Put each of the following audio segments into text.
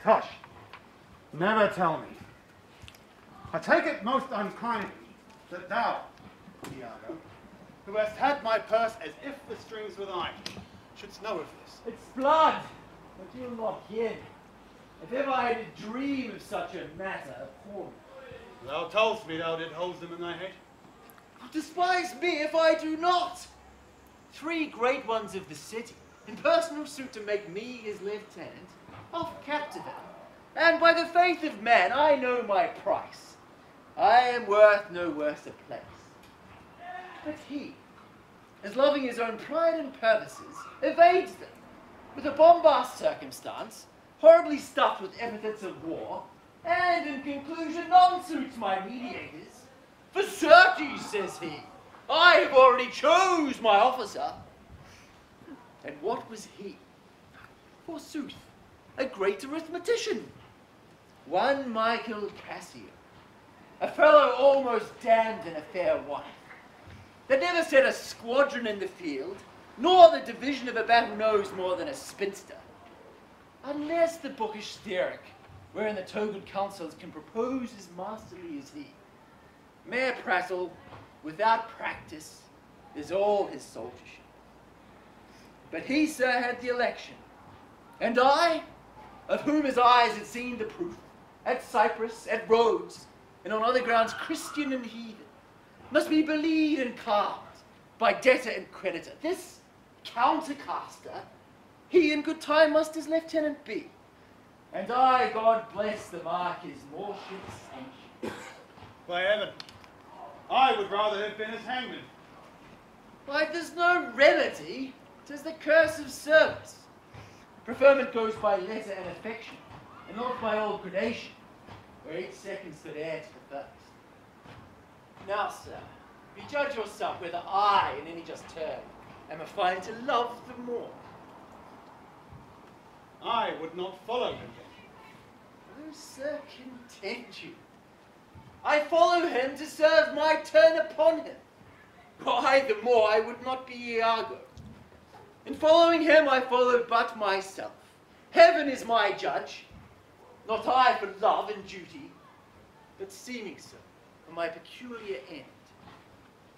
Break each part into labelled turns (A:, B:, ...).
A: Tush, never tell me. I take it most unkindly that thou, Iago, who hast had my purse as if the strings were thine, shouldst know of this.
B: It's blood, but you'll not hear me. If ever I had a dream of such a matter, abhor me.
A: Thou toldst me thou did hold them in thy head.
B: Despise me if I do not. 3 great ones of the city, in personal suit to make me his lieutenant, off captivate. And by the faith of man, I know my price. I am worth no worse a place. But he, as loving his own pride and purposes, evades them, with a bombast circumstance, horribly stuffed with epithets of war, and in conclusion non-suits my mediators. For certes, says he, I have already chose my officer. And what was he? Forsooth, a great arithmetician, one Michael Cassio, a fellow almost damned in a fair wife, that never set a squadron in the field, nor the division of a battle knows more than a spinster, unless the bookish theoric, wherein the togaed counsels can propose as masterly as he. Mere prattle, without practice, is all his soldiership. But he, sir, had the election, and I, of whom his eyes had seen the proof, at Cyprus, at Rhodes, and on other grounds Christian and heathen, must be believed and calmed by debtor and creditor. This countercaster, he in good time must his lieutenant be. And I, God bless the mark, his lordship's sanction.
A: By heaven, I would rather have been his hangman.
B: Why, there's no remedy. 'Tis the curse of service. Preferment goes by letter and affection, and not by old gradation, where each second stood heir to the first. Now, sir, bejudge yourself whether I, in any just term, am affined to love the more.
A: I would not follow him then.
B: Oh, sir, content you. I follow him to serve my turn upon him. Why, the more I would not be Iago. In following him, I follow but myself. Heaven is my judge, not I for love and duty, but seeming so for my peculiar end.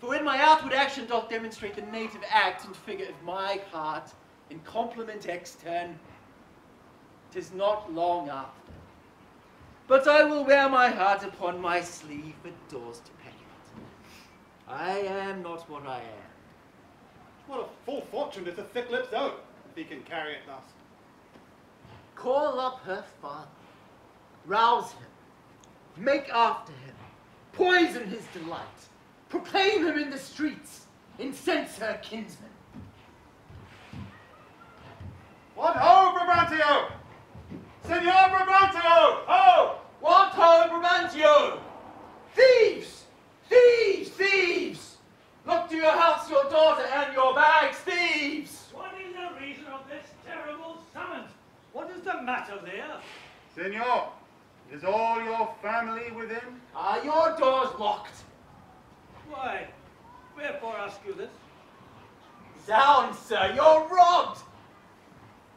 B: For when my outward action doth demonstrate the native act and figure of my heart in complement extern, 'tis not long after. But I will wear my heart upon my sleeve for doors to pack it. I am not what I am.
A: What a full fortune does the thick-lipped owe, if he can carry it thus.
B: Call up her father, rouse him, make after him, poison his delight, proclaim him in the streets, incense her kinsmen.
A: What ho, Brabantio! Signor Brabantio! Ho!
B: What ho, Brabantio! Thieves! Thieves! Thieves! Look to your house, your daughter, and your bags, thieves!
C: What is the reason of this terrible summons? What is the matter there?
A: Signor, is all your family within?
B: Are your doors locked?
C: Why, wherefore ask you this?
B: Zounds, sir, you're robbed!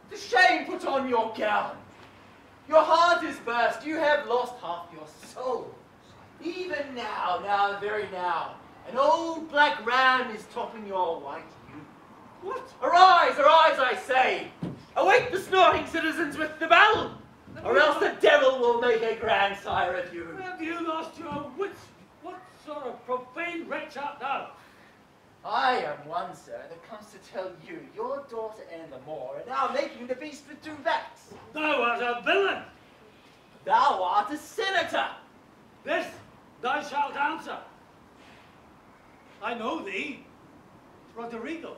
B: The shame put on your gown. Your heart is burst, you have lost half your soul. Even now, very now, an old black ram is topping your white ewe. What? Arise, arise, I say! Awake the snorting citizens with the bell, or else the devil will make a grandsire of you.
C: Have you lost your wits? What sort of profane wretch art thou?
B: I am one, sir, that comes to tell you, your daughter and the more are now making the beast with 2 backs.
C: Thou art a villain!
B: Thou art a senator!
C: This thou shalt answer. I know thee, Roderigo.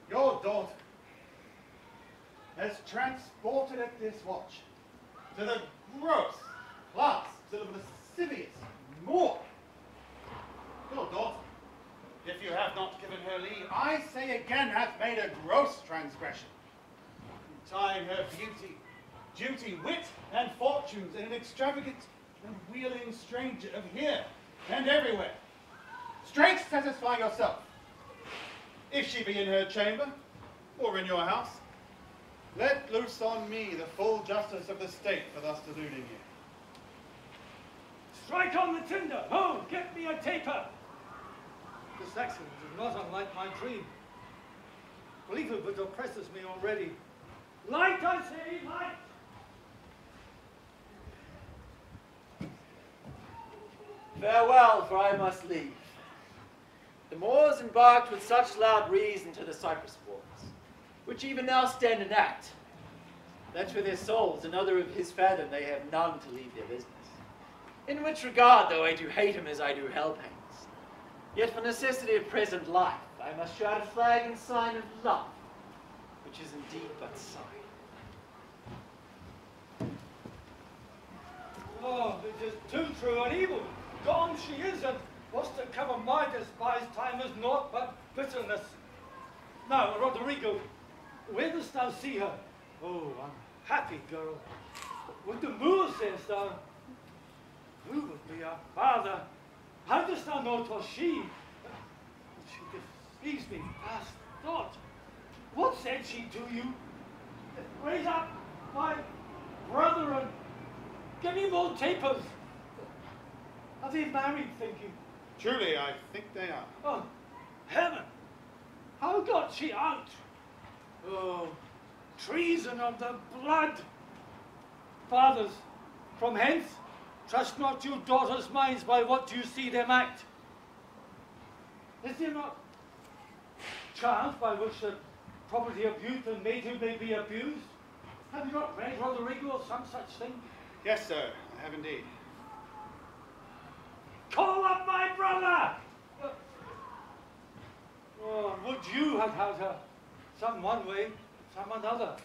A: Your daughter has transported at this watch to the gross class of the lascivious Moor. Your daughter, if you have not given her leave, I say again, hath made a gross transgression, tying her beauty, duty, wit, and fortunes in an extravagant and wheeling stranger of here and everywhere. Straight satisfy yourself. If she be in her chamber, or in your house, let loose on me the full justice of the state for thus deluding you.
C: Strike on the tinder! Ho! Get me a taper! This accident is not unlike my dream. Believe it, but oppresses me already. Light, I say, light!
B: Farewell, for I must leave. The Moors embarked with such loud reason to the Cyprus wars, which even now stand in act, that for their souls another of his fathom they have none to leave their business. In which regard, though I do hate him as I do hell pains, yet for necessity of present life, I must shout a flag in sign of love, which is indeed but sign.
C: Oh, it is too true and evil. Gone she is, and what's to cover my despised time is naught but bitterness. Now, Roderigo, where dost thou see her? Oh, unhappy girl. What the moor sayest thou? Who would be our father? How dost thou know 'twas she? She deceives me past thought. What said she to you? Raise up my brother and give me more tapers. Are they married, think you?
A: Truly, I think they are.
C: Oh, heaven! How got she out? Oh, treason of the blood! Fathers, from hence, trust not your daughters' minds by what you see them act. Is there not chance by which the property of youth and maidhood may be abused? Have you not read, Roderigo, of some such thing?
A: Yes, sir, I have indeed.
C: Call up my brother! Would you have had her? Some one way, some another.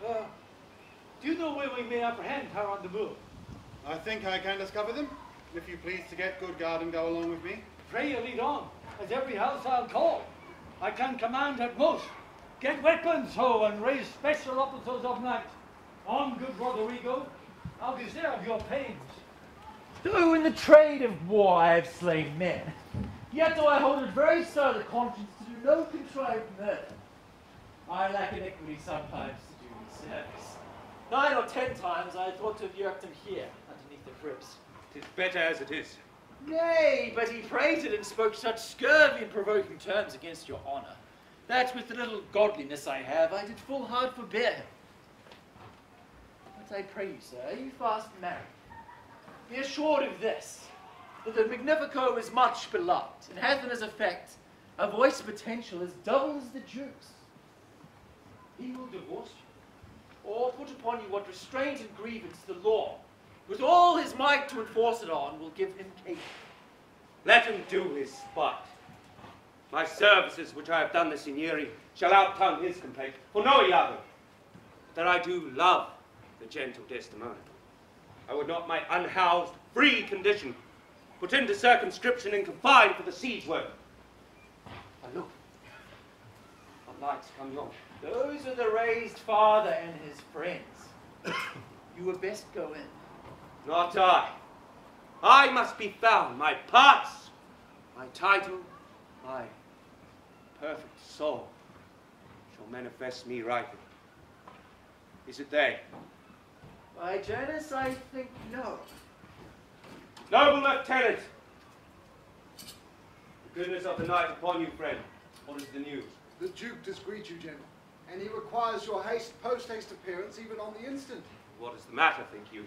C: Do you know where we may apprehend her on the moor?
A: I think I can discover them, if you please to get good guard and go along with me.
C: Pray you lead on, as every house I'll call. I can command at most. Get weapons, ho, and raise special officers of night. On, good Roderigo, I'll deserve your pains.
B: Though in the trade of war I have slain men, yet do I hold it very sour the conscience to do no contrived murder. I lack iniquity sometimes to do me service. 9 or 10 times I thought to have yerked him here, underneath the ribs.
D: 'Tis better as it is.
B: Nay, but he prated and spoke such scurvy and provoking terms against your honour, that with the little godliness I have, I did full hard forbear him. But I pray you, sir, are you fast married? Be assured of this, that the Magnifico is much beloved, and hath in his effect a voice potential as double as the Duke's. He will divorce you, or put upon you what restraint and grievance the law, with all his might to enforce it on, will give him cake.
D: Let him do his spite. My services which I have done the Signori shall outtongue his complaint, for know, Iago, that I do love the gentle Desdemona. I would not my unhoused, free condition put into circumscription and confined for the siege work. And look, what lights come yon.
B: Those are the raised father and his friends. You had best go in.
D: Not I. I must be found, my parts, my title, my perfect soul shall manifest me rightly. Is it they?
B: By Janus, I think no.
D: Noble Lieutenant! The goodness of the night upon you, friend. What is the news?
E: The Duke does greet you, General, and he requires your post-haste appearance even on the instant.
D: What is the matter, think you?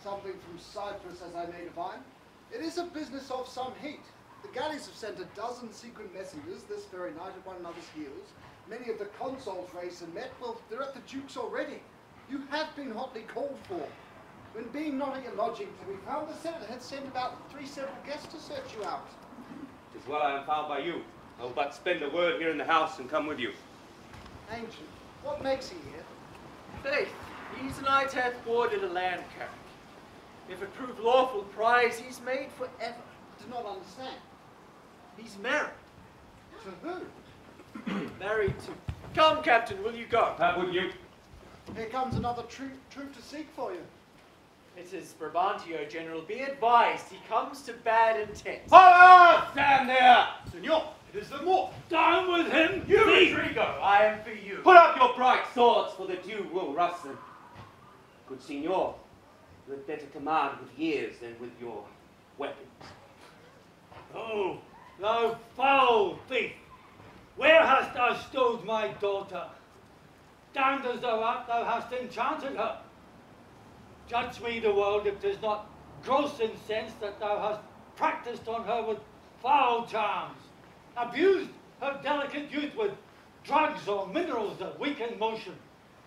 E: Something from Cyprus, as I may divine. It is a business of some heat. The galleys have sent a dozen secret messengers this very night at one another's heels. Many of the consuls raised and met. Well, they're at the Duke's already. You have been hotly called for. When being not at your lodging to be found, the Senate had sent about 3 several guests to search you out.
D: 'Tis well I am found by you. I will but spend a word here in the house and come with you.
E: Ancient, what makes he here?
B: Faith, he's knight hath boarded a land carriage. If it prove lawful prize, he's made forever.
E: I do not understand.
B: He's married.
E: To who?
B: Married to... Come, Captain, will you go?
D: Wouldn't you?
E: Here comes another troop to seek for you.
B: It is Brabantio, General. Be advised, he comes to bad intent.
D: Holla! Stand there!
A: Senor, it is the Moor.
C: Down with him!
B: You, Roderigo, I am for you.
D: Put up your bright swords, for the dew will rust them. Good signor, you had better command with years than with your weapons.
C: Oh, thou foul thief! Where hast thou stowed my daughter? Damned as thou art, thou hast enchanted her. Judge me the world if 'tis not gross incense that thou hast practised on her with foul charms, abused her delicate youth with drugs or minerals that weaken motion.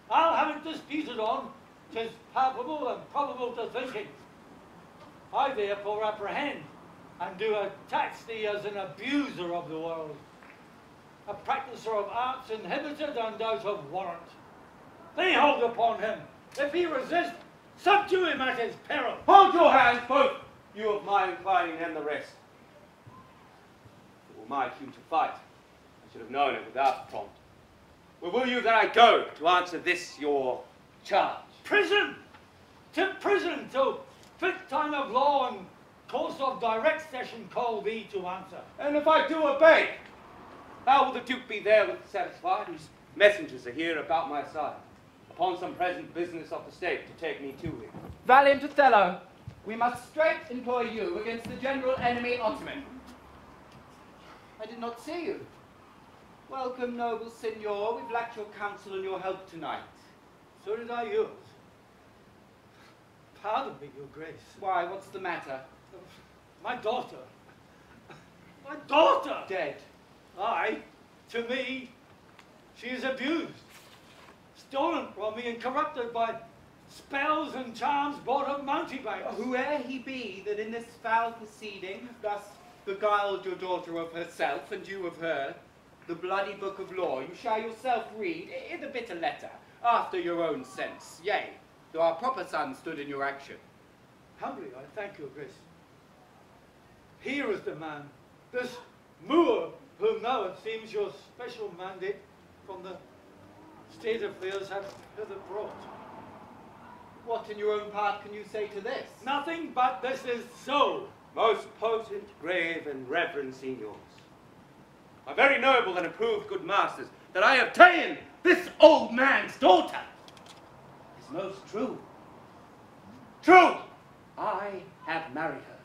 C: I'll have it disputed on, 'tis palpable and probable to thinking. I therefore apprehend and do tax thee as an abuser of the world, a practicer of arts inhibited and out of warrant. Lay hold upon him. If he resist, subdue him at his peril.
D: Hold your hands, both you of my inclining and the rest. If it were my cue to fight, I should have known it without prompt. Where will you that I go to answer this your charge?
C: Prison! To prison till fit time of law and course of direct session call thee to answer.
D: And if I do obey, how will the Duke be therewith satisfied, whose messengers are here about my side, upon some present business of the state to take me to him?
F: Valiant Othello, we must straight employ you against the general enemy Ottoman.
B: I did not see you.
F: Welcome, noble signor. We've lacked your counsel and your help tonight.
C: So did I yours. Pardon me, your grace.
F: Why, what's the matter?
C: My daughter. My daughter!
F: Dead.
C: Aye, to me, she is abused, stolen from me and corrupted by spells and charms brought of mountebanks.
F: Whoe'er he be that in this foul proceeding thus beguiled your daughter of herself and you of her, the bloody book of law you shall yourself read in the bitter letter, after your own sense. Yea, though our proper son stood in your action.
C: Humbly I thank your grace. Here is the man, this Moor, whom now it seems your special mandate from the state affairs have hither brought.
F: What in your own part can you say to this?
C: Nothing but this is so.
D: Most potent, grave, and reverend signors, my very noble and approved good masters, that I have ta'en this old man's daughter is most true. True, I have married her.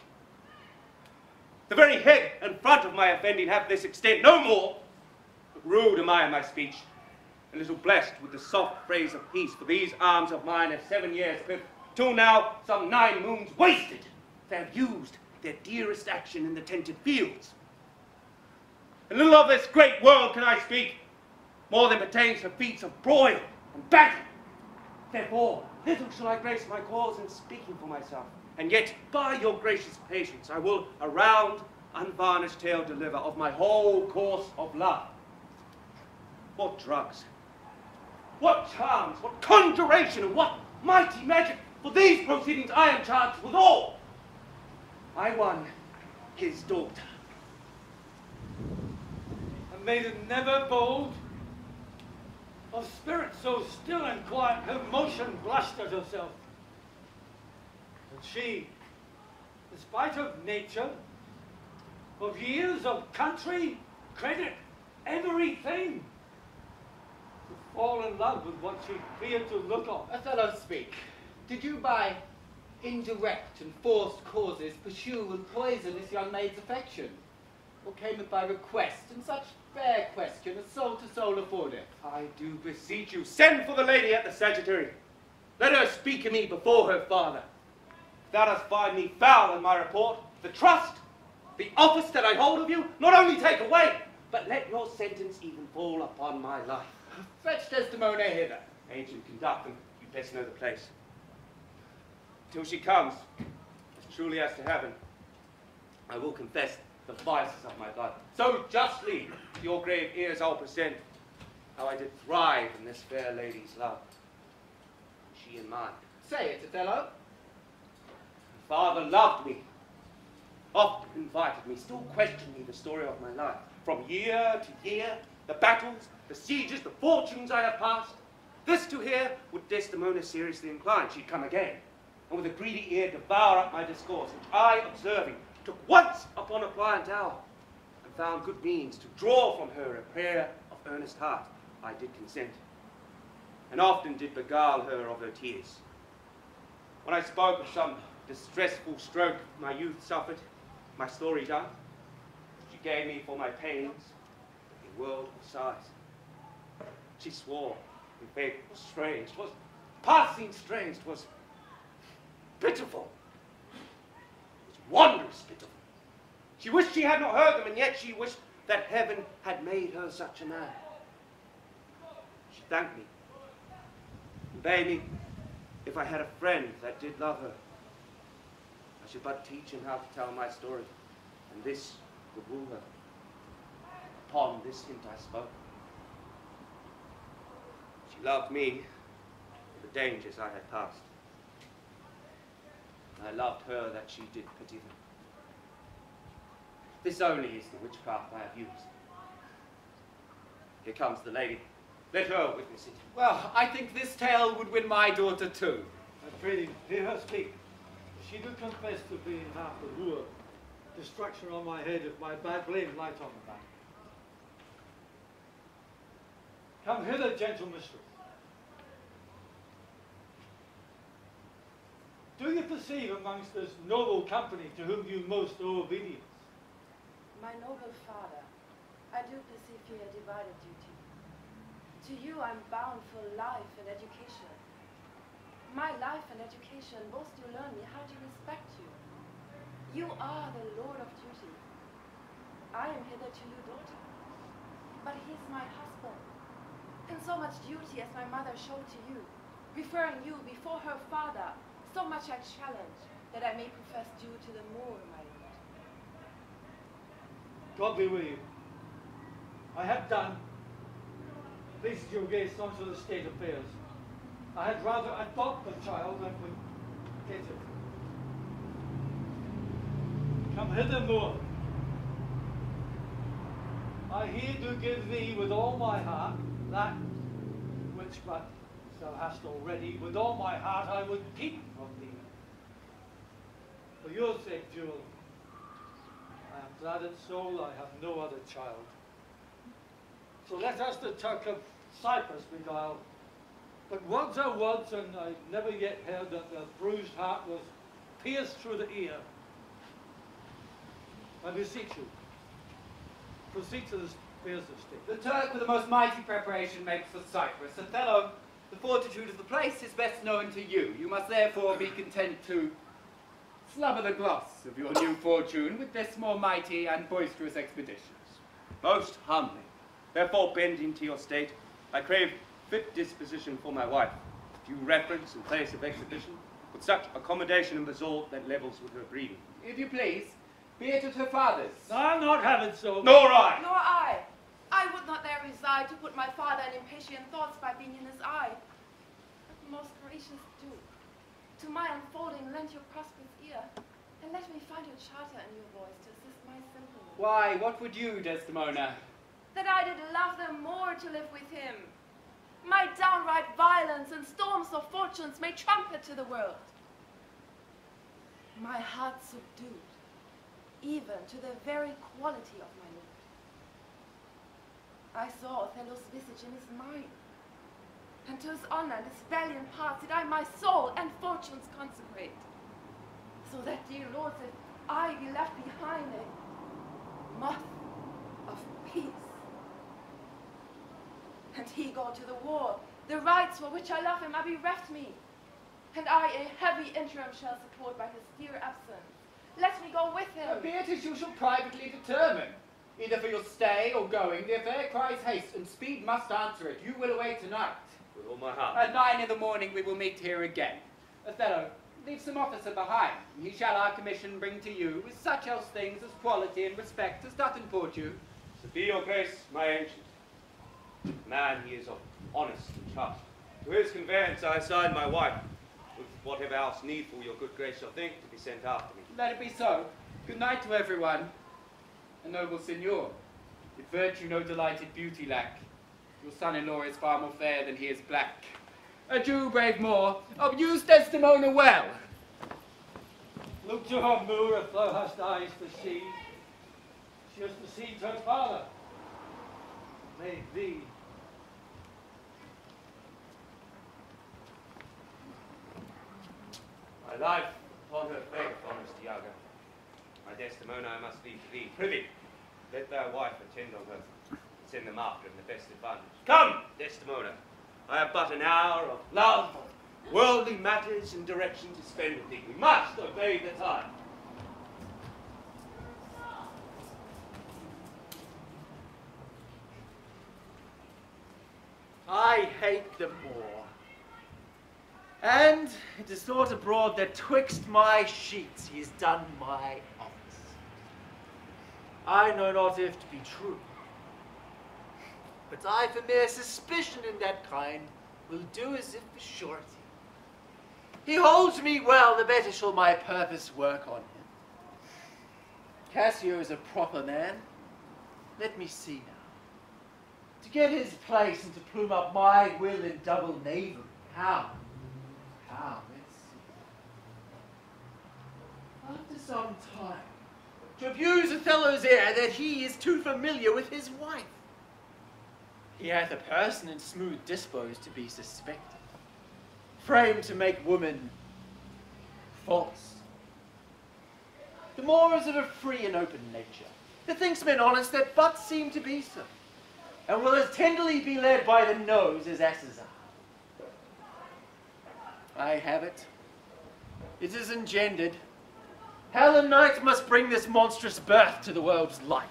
D: The very head and front of my offending have this extent, no more. But rude am I in my speech, and little blessed with the soft phrase of peace, for these arms of mine have 7 years pith, till now some 9 moons wasted. They have used their dearest action in the tented fields. And little of this great world can I speak, more than pertains to feats of broil and battle. Therefore, little shall I grace my cause in speaking for myself. And yet, by your gracious patience, I will a round, unvarnished tale deliver of my whole course of love. What drugs, what charms, what conjuration, and what mighty magic, for these proceedings I am charged with all. I won his daughter.
C: A maiden never bold, of spirit so still and quiet, her motion blushed at herself. And she, despite of nature, of years, of country, credit, everything, to fall in love with what she feared to look on.
F: Othello, speak. Did you by indirect and forced causes pursue and poison this young maid's affection? Or came it by request, and such fair question as soul to soul affordeth?
D: I do beseech you, send for the lady at the sagittary. Let her speak to me before her father. If thou dost find me foul in my report, the trust, the office that I hold of you, not only take away, but let your sentence even fall upon my life.
F: Fetch Desdemona hither.
D: Ancient, conduct them. You best know the place. Till she comes, as truly as to heaven, I will confess the vices of my blood. So justly to your grave ears I'll present how I did thrive in this fair lady's love, she and mine.
F: Say it, Othello.
D: Father loved me, often invited me, still questioned me the story of my life. From year to year, the battles, the sieges, the fortunes I have passed. This to hear, would Desdemona seriously incline, she'd come again. and with a greedy ear devour up my discourse, which I, observing, took once upon a pliant hour, and found good means to draw from her a prayer of earnest heart, I did consent, and often did beguile her of her tears. When I spoke of some distressful stroke my youth suffered, my story done, she gave me for my pains a world of sighs. She swore, in faith, it was strange, 'twas passing strange, 'twas pitiful, it was wondrous pitiful. She wished she had not heard them, and yet she wished that heaven had made her such a man. She thanked me, and bade me, if I had a friend that did love her, I should but teach him how to tell my story, and this would woo her. Upon this hint I spoke. She loved me for the dangers I had passed. I loved her that she did pity them. This only is the witchcraft I have used. Here comes the lady. Let her witness it.
F: Well, I think this tale would win my daughter too.
C: I pray thee, hear her speak. She do confess to being half a wooer. Destruction on my head if my bad blame light on the back. Come hither, gentle mistress. Do you perceive amongst this noble company to whom you most owe obedience?
G: My noble father, I do perceive here a divided duty. To you I'm bound for life and education. My life and education both do learn me how to respect you. You are the lord of duty. I am hitherto your daughter. But he is my husband. And so much duty as my mother showed to you, referring you before her father, so much I challenge that I may profess due to the Moor, my lord.
C: God be with you. I have done. Pleased your gaze onto the state affairs. I had rather adopt the child than would get it. Come hither, Moor. I here do give thee with all my heart that which but thou hast already, with all my heart I would keep from thee. For your sake, Jewel, I am glad in soul I have no other child. So let us the Turk of Cyprus beguile. But words are words, and I never yet heard that the bruised heart was pierced through the ear. I beseech you, proceed to the affairs of state.
F: The Turk with the most mighty preparation makes for Cyprus. Othello, the fortitude of the place is best known to you. You must therefore be content to slubber the gloss of your new fortune with this more mighty and boisterous expeditions.
D: Most humbly, therefore bending to your state, I crave fit disposition for my wife, due reference and place of exhibition, with such accommodation and resort that levels with her breeding.
F: If you please, be it at her father's.
C: I'll not have it so.
D: Nor I!
G: Nor I. I would not there reside to put my father in impatient thoughts by being in his eye. But most gracious Duke, to my unfolding lend your prosperous ear, and let me find your charter in your voice to assist my simple.
F: Why, what would you, Desdemona?
G: That I did love them more to live with him. My downright violence and storms of fortunes may trumpet to the world. My heart subdued, even to the very quality of my lord. I saw Othello's visage in his mind, and to his honor and his valiant parts did I my soul and fortunes consecrate. So that, dear lords, if I be left behind a moth of peace, and he go to the war, the rights for which I love him are bereft me, and I a heavy interim shall support by his dear absence. Let me go with him.
F: Be it as you shall privately determine. Either for your stay or going, the affair cries haste, and speed must answer it. You will away tonight.
D: With all my heart.
F: At 9 in the morning we will meet here again. Othello, leave some officer behind. He shall our commission bring to you with such else things as quality and respect as doth import you.
D: So be your grace, my ancient. Man, he is of honest and trust. To his conveyance I assign my wife, with whatever else needful your good grace shall think to be sent after me.
F: Let it be so. Good night to everyone. A noble signor, if virtue no delighted beauty lack, your son-in-law is far more fair than he is black. Adieu, brave Moor. Use Desdemona well.
C: Look to her moor if thou hast eyes to see. She has deceived her father. May thee.
D: My life upon her faith, honest Iago. My Desdemona I must leave to thee. Prithee, let thy wife attend on her, and send them after in the best advantage. Come, Desdemona, I have but an hour of love, of worldly matters and direction to spend with thee. We must obey the time.
B: I hate them more. And it is thought abroad that twixt my sheets he has done my office. I know not if to be true, but I for mere suspicion in that kind will do as if for surety. He holds me well, the better shall my purpose work on him. Cassio is a proper man. Let me see now. To get his place and to plume up my will in double knavery. How? Let's see. After some time, to abuse Othello's ear that he is too familiar with his wife. He hath a person and smooth disposed to be suspected, framed to make woman false. The more is of a free and open nature, that thinks men honest that but seem to be so, and will as tenderly be led by the nose as asses are. I have it. It is engendered. Hell and night must bring this monstrous birth to the world's light.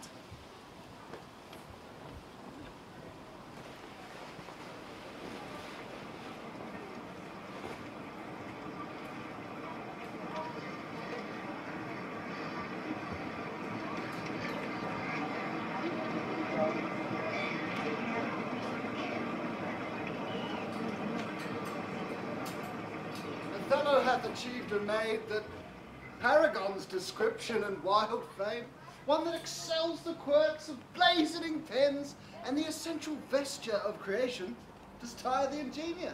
E: Othello hath achieved and made that paragon's description and wild fame, one that excels the quirks of blazoning pens and the essential vesture of creation, does tire the ingenier.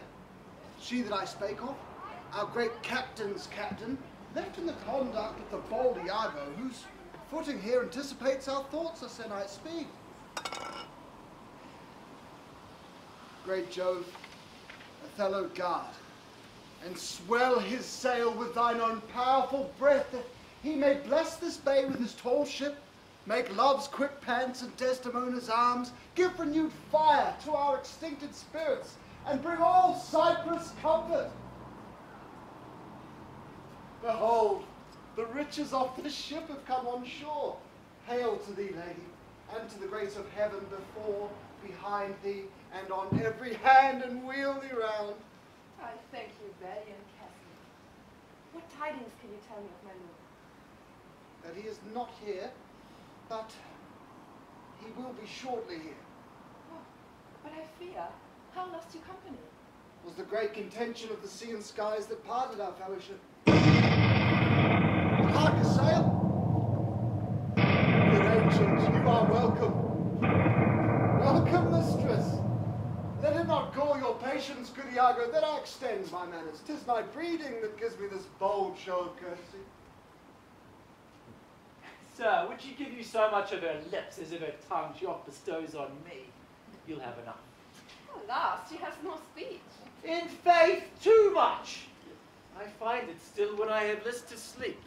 E: She that I spake of, our great captain's captain, left in the conduct of the bold Iago, whose footing here anticipates our thoughts as I speak. Great Jove, Othello guard, and swell his sail with thine own powerful breath, that he may bless this bay with his tall ship, make love's quick pants and Desdemona's arms, give renewed fire to our extincted spirits, and bring all Cyprus comfort. Behold, the riches of this ship have come on shore. Hail to thee, lady, and to the grace of heaven before, behind thee, and on every hand and wheel thee round.
G: I thank you, valiant Cassio. What tidings can you tell me of my lord?
E: That he is not here, but he will be shortly here.
G: Oh, but I fear, how lost you company?
E: Was the great contention of the sea and skies that parted our fellowship. Hark a sail! Good ancient, you are welcome. Welcome, mistress. Let it not gall your patience, good Iago, that I extend my manners. 'Tis my breeding that gives me this bold show of courtesy.
B: Sir, would she give you so much of her lips as if her tongue she oft bestows on me? You'll have enough.
G: Alas, she has no speech.
B: In faith, too much. I find it still when I have list to sleep.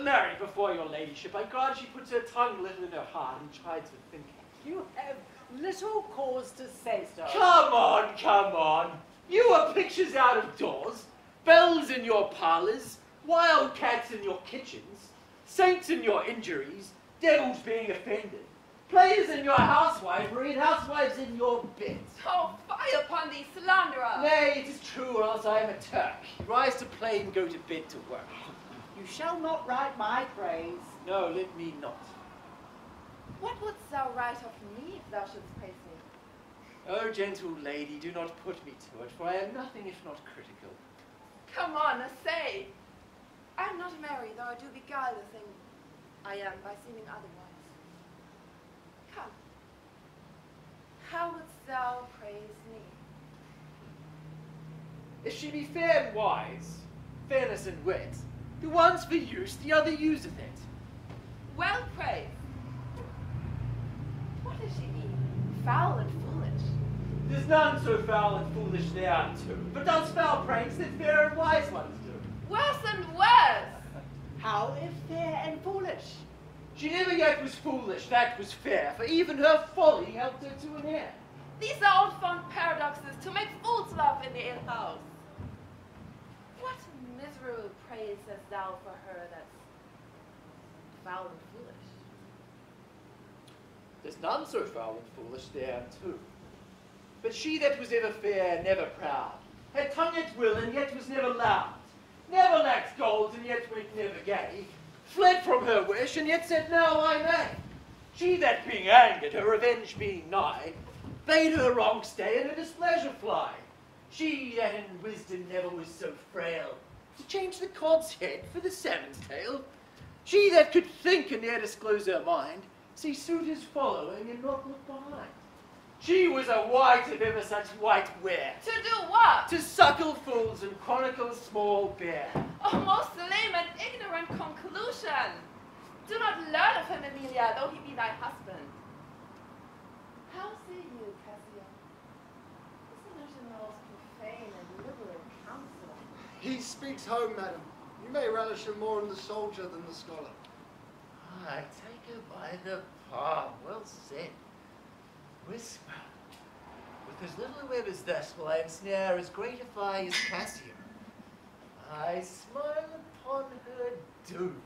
B: Marry, before your ladyship, I grant she puts her tongue a little in her heart and tries to think.
H: You have little cause to say so.
B: Come on, come on. You are pictures out of doors, bells in your parlours, wild cats in your kitchens, saints in your injuries, devils being offended, players in your housewifery, and housewives in your beds.
G: Oh, fie upon thee, slanderer!
B: Nay, it is true, or else I am a Turk. Rise to play and go to bed to work.
H: You shall not write my praise.
B: No, let me not.
G: What wouldst thou write of me if thou shouldst praise me?
B: Oh, gentle lady, do not put me to it, for I am nothing if not critical.
G: Come on, essay! I am not merry, though I do beguile the thing I am by seeming otherwise. Come. How wouldst thou praise me?
B: If she be fair and wise, fairness and wit, The one's for use, the other useth it.
G: Well praised. What does she mean? Foul and foolish.
B: There's none so foul and foolish thereunto, but does foul pranks that fair and wise ones do.
G: Worse and worse.
H: How if fair and foolish?
B: She never yet was foolish, that was fair, for even her folly helped her to an end.
G: These are old fond paradoxes to make fools laugh in the alehouse. What miserable praise hast thou for her that's foul and foolish?
B: There's none so foul and foolish thereunto. But she that was ever fair, never proud, had tongue at will, and yet was never loud, never lacked gold, and yet went never gay, fled from her wish, and yet said, now I may. She that being angered, her revenge being nigh, bade her wrong stay, and her displeasure fly. She that in wisdom never was so frail, to change the cod's head for the salmon's tail. She that could think and ne'er disclose her mind, see suitors following and not look behind. She was a white of ever such white wear,
G: To do what?
B: to suckle fools and chronicle small bear.
G: Oh, most lame and ignorant conclusion. Do not learn of him, Emilia, though he be thy husband. How say you, Cassio? This Emilia profane and liberal counsel.
E: He speaks home, madam. You may relish him more in the soldier than the scholar.
B: I take her by the palm, well said. Whisper, with as little web as this will I ensnare as great a fly as Cassio. I smile upon her doom.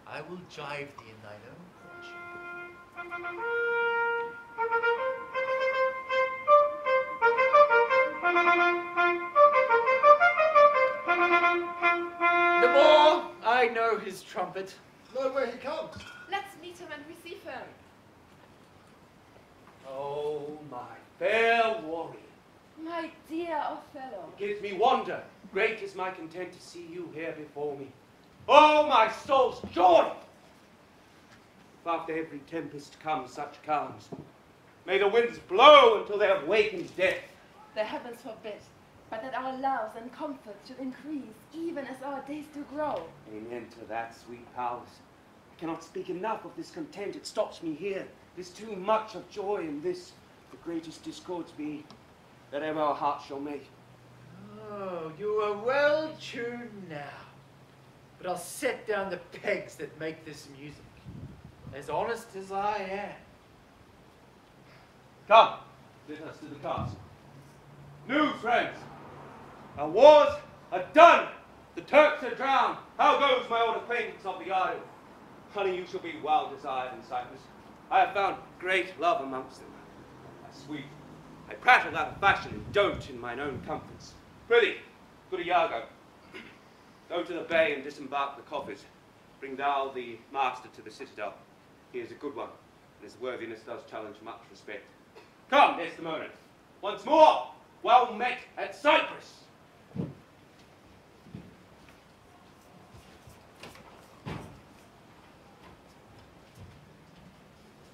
B: I will jive thee in thine own fortune. The more I know his trumpet.
E: Know where he comes.
G: Let's meet him and receive him.
D: Oh, my fair warrior.
G: My dear Othello.
D: It gives me wonder. Great is my content to see you here before me. Oh, my soul's joy! If after every tempest comes such calms, may the winds blow until they have wakened death.
G: The heavens forbid, but that our loves and comforts should increase, even as our days do grow.
D: Amen to that, sweet powers. I cannot speak enough of this content. It stops me here. There's too much of joy in this. The greatest discords be that ever our hearts shall make.
B: Oh, you are well tuned now. But I'll set down the pegs that make this music, as honest as I am.
D: Come, let us to the castle. News, friends. Our wars are done. The Turks are drowned. How goes my old acquaintance of the isle? Honey, you shall be well desired in Cyprus. I have found great love amongst them. As sweet, I prattle out of fashion and dote in mine own comforts. Prithee, good Iago, go to the bay and disembark the coffers. Bring thou the master to the citadel. He is a good one, and his worthiness does challenge much respect. Come, Desdemona, once more, well met at Cyprus.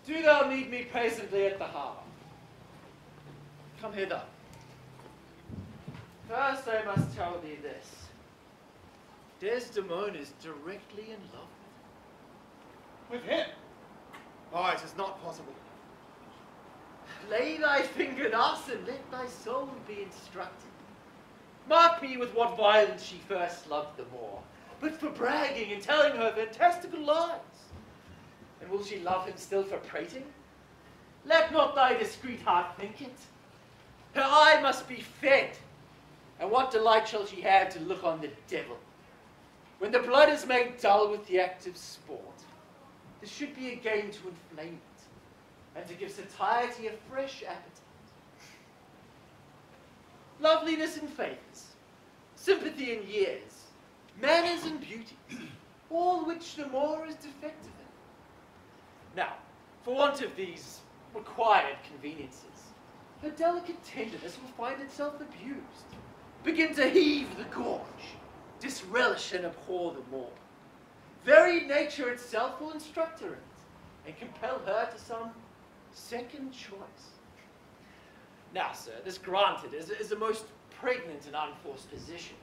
B: Do thou meet me presently at the harbour. Come hither. First I must tell thee this. Desdemona is directly in love
A: With him? Oh, it is not possible.
B: Lay thy finger thus, and let thy soul be instructed. Mark me with what violence she first loved the more, but for bragging and telling her fantastical lies. And will she love him still for prating? Let not thy discreet heart think it. Her eye must be fed, and what delight shall she have to look on the devil? When the blood is made dull with the active sport, this should be a game to inflame it, and to give satiety a fresh appetite. Loveliness in favors, sympathy in years, manners and beauty, all which the more is defective in. Now, for want of these required conveniences, her delicate tenderness will find itself abused, begin to heave the gorge, disrelish and abhor the more. Very nature itself will instruct her in it, and compel her to some second choice. Now, sir, this granted is a most pregnant and unforced position.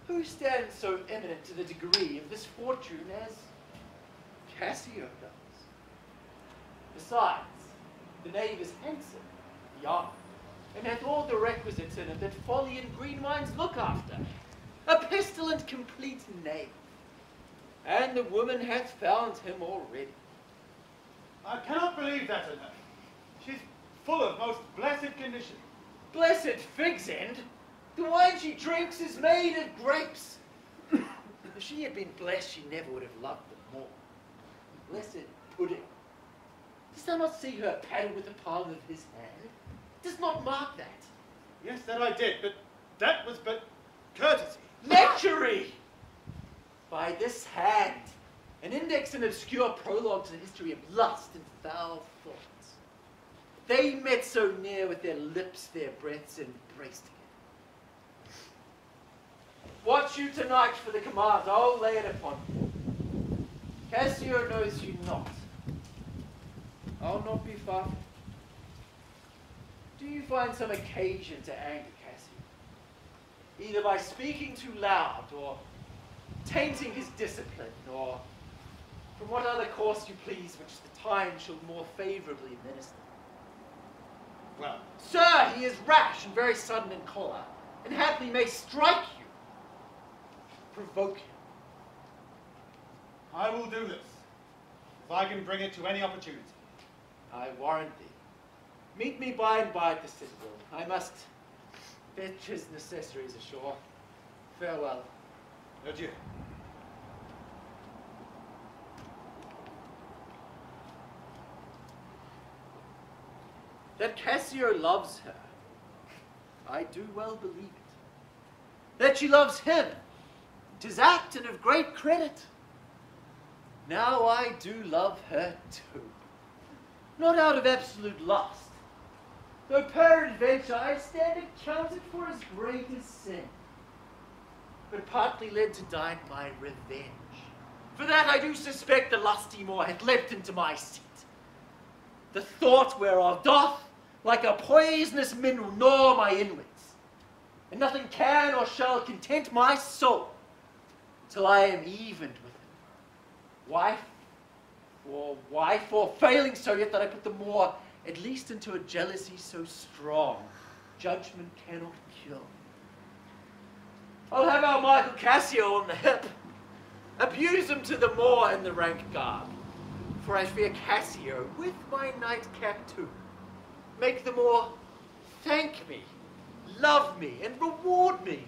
B: Who stands so eminent to the degree of this fortune as Cassio does? Besides, the knave is handsome, young, and hath all the requisites in it that folly and green minds look after. A pestilent complete knave. And the woman hath found him already.
A: I cannot believe that in her. She's full of most blessed condition.
B: Blessed fig's end! The wine she drinks is made of grapes. If she had been blessed, she never would have loved them more. Blessed pudding. Dost thou not see her paddle with the palm of his hand? Does not mark that.
A: Yes, that I did, but that was but courtesy.
B: Lechery! By this hand, an index and obscure prologue to the history of lust and foul thoughts. They met so near with their lips, their breaths embraced again. Watch you tonight for the command, I'll lay it upon you. Cassio knows you not. I'll not be far from you. Do you find some occasion to anger Cassio? Either by speaking too loud, or tainting his discipline, or from what other course you please, which the time shall more favourably minister.
A: Well,
B: sir, he is rash and very sudden in choler, and haply may strike you. Provoke him.
A: I will do this, if I can bring it to any opportunity.
B: I warrant thee. Meet me by and by at the citadel. I must fetch his necessaries ashore. Farewell.
A: Adieu.
B: That Cassio loves her, I do well believe it. That she loves him, 'tis apt and of great credit. Now I do love her too, not out of absolute lust, though peradventure I stand accounted for as great as sin, but partly led to dine my revenge. For that I do suspect the lusty Moor hath leapt into my seat, the thought whereof doth, like a poisonous mineral, gnaw my inwards, and nothing can or shall content my soul till I am evened with him. Wife, or failing so yet that I put the Moor at least into a jealousy so strong, judgment cannot kill. I'll have our Michael Cassio on the hip, abuse him to the Moor in the rank garb, for I fear Cassio, with my nightcap too, make the Moor thank me, love me, and reward me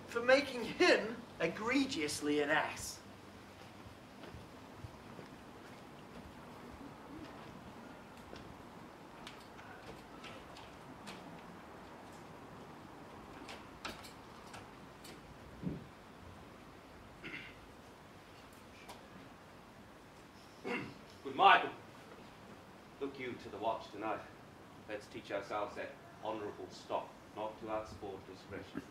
B: for making him egregiously an ass.
D: Good Michael, look you to the watch tonight. Let's teach ourselves that honourable stock, not to outsport discretion.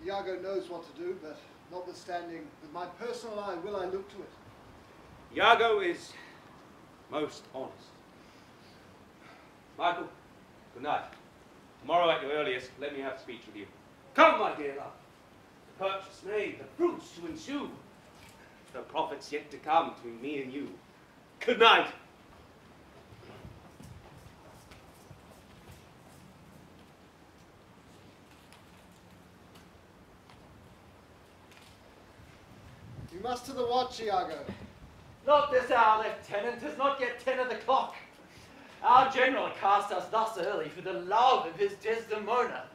E: Iago knows what to do, but notwithstanding, with my personal eye will I look to it.
D: Iago is most honest. Michael, good night. Tomorrow at your earliest, let me have speech with you. Come, my dear love. The purchase made, the fruits to ensue. The profits yet to come between me and you. Good night.
E: You must to the watch, Iago.
B: Not this hour, Lieutenant. 'Tis not yet 10 of the clock. Our general cast us thus early for the love of his Desdemona.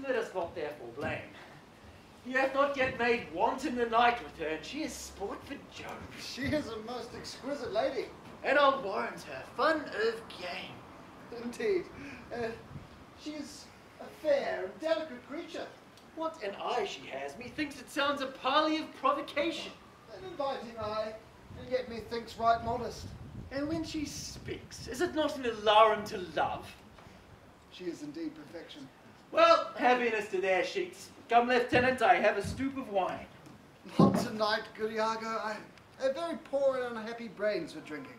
B: Let us not therefore blame. He hath not yet made wanton the night with her, and she is sport for Jove.
E: She is a most exquisite lady.
B: And I'll warrant her, fun of game.
E: Indeed. She is a fair and delicate creature.
B: What an eye she has! Methinks it sounds a parley of provocation.
E: An inviting eye, and yet methinks right modest.
B: And when she speaks, is it not an alarum to love?
E: She is indeed perfection.
B: Well, happiness to their sheets. Come, Lieutenant, I have a stoup of wine.
E: Not tonight, good Iago. I have very poor and unhappy brains for drinking.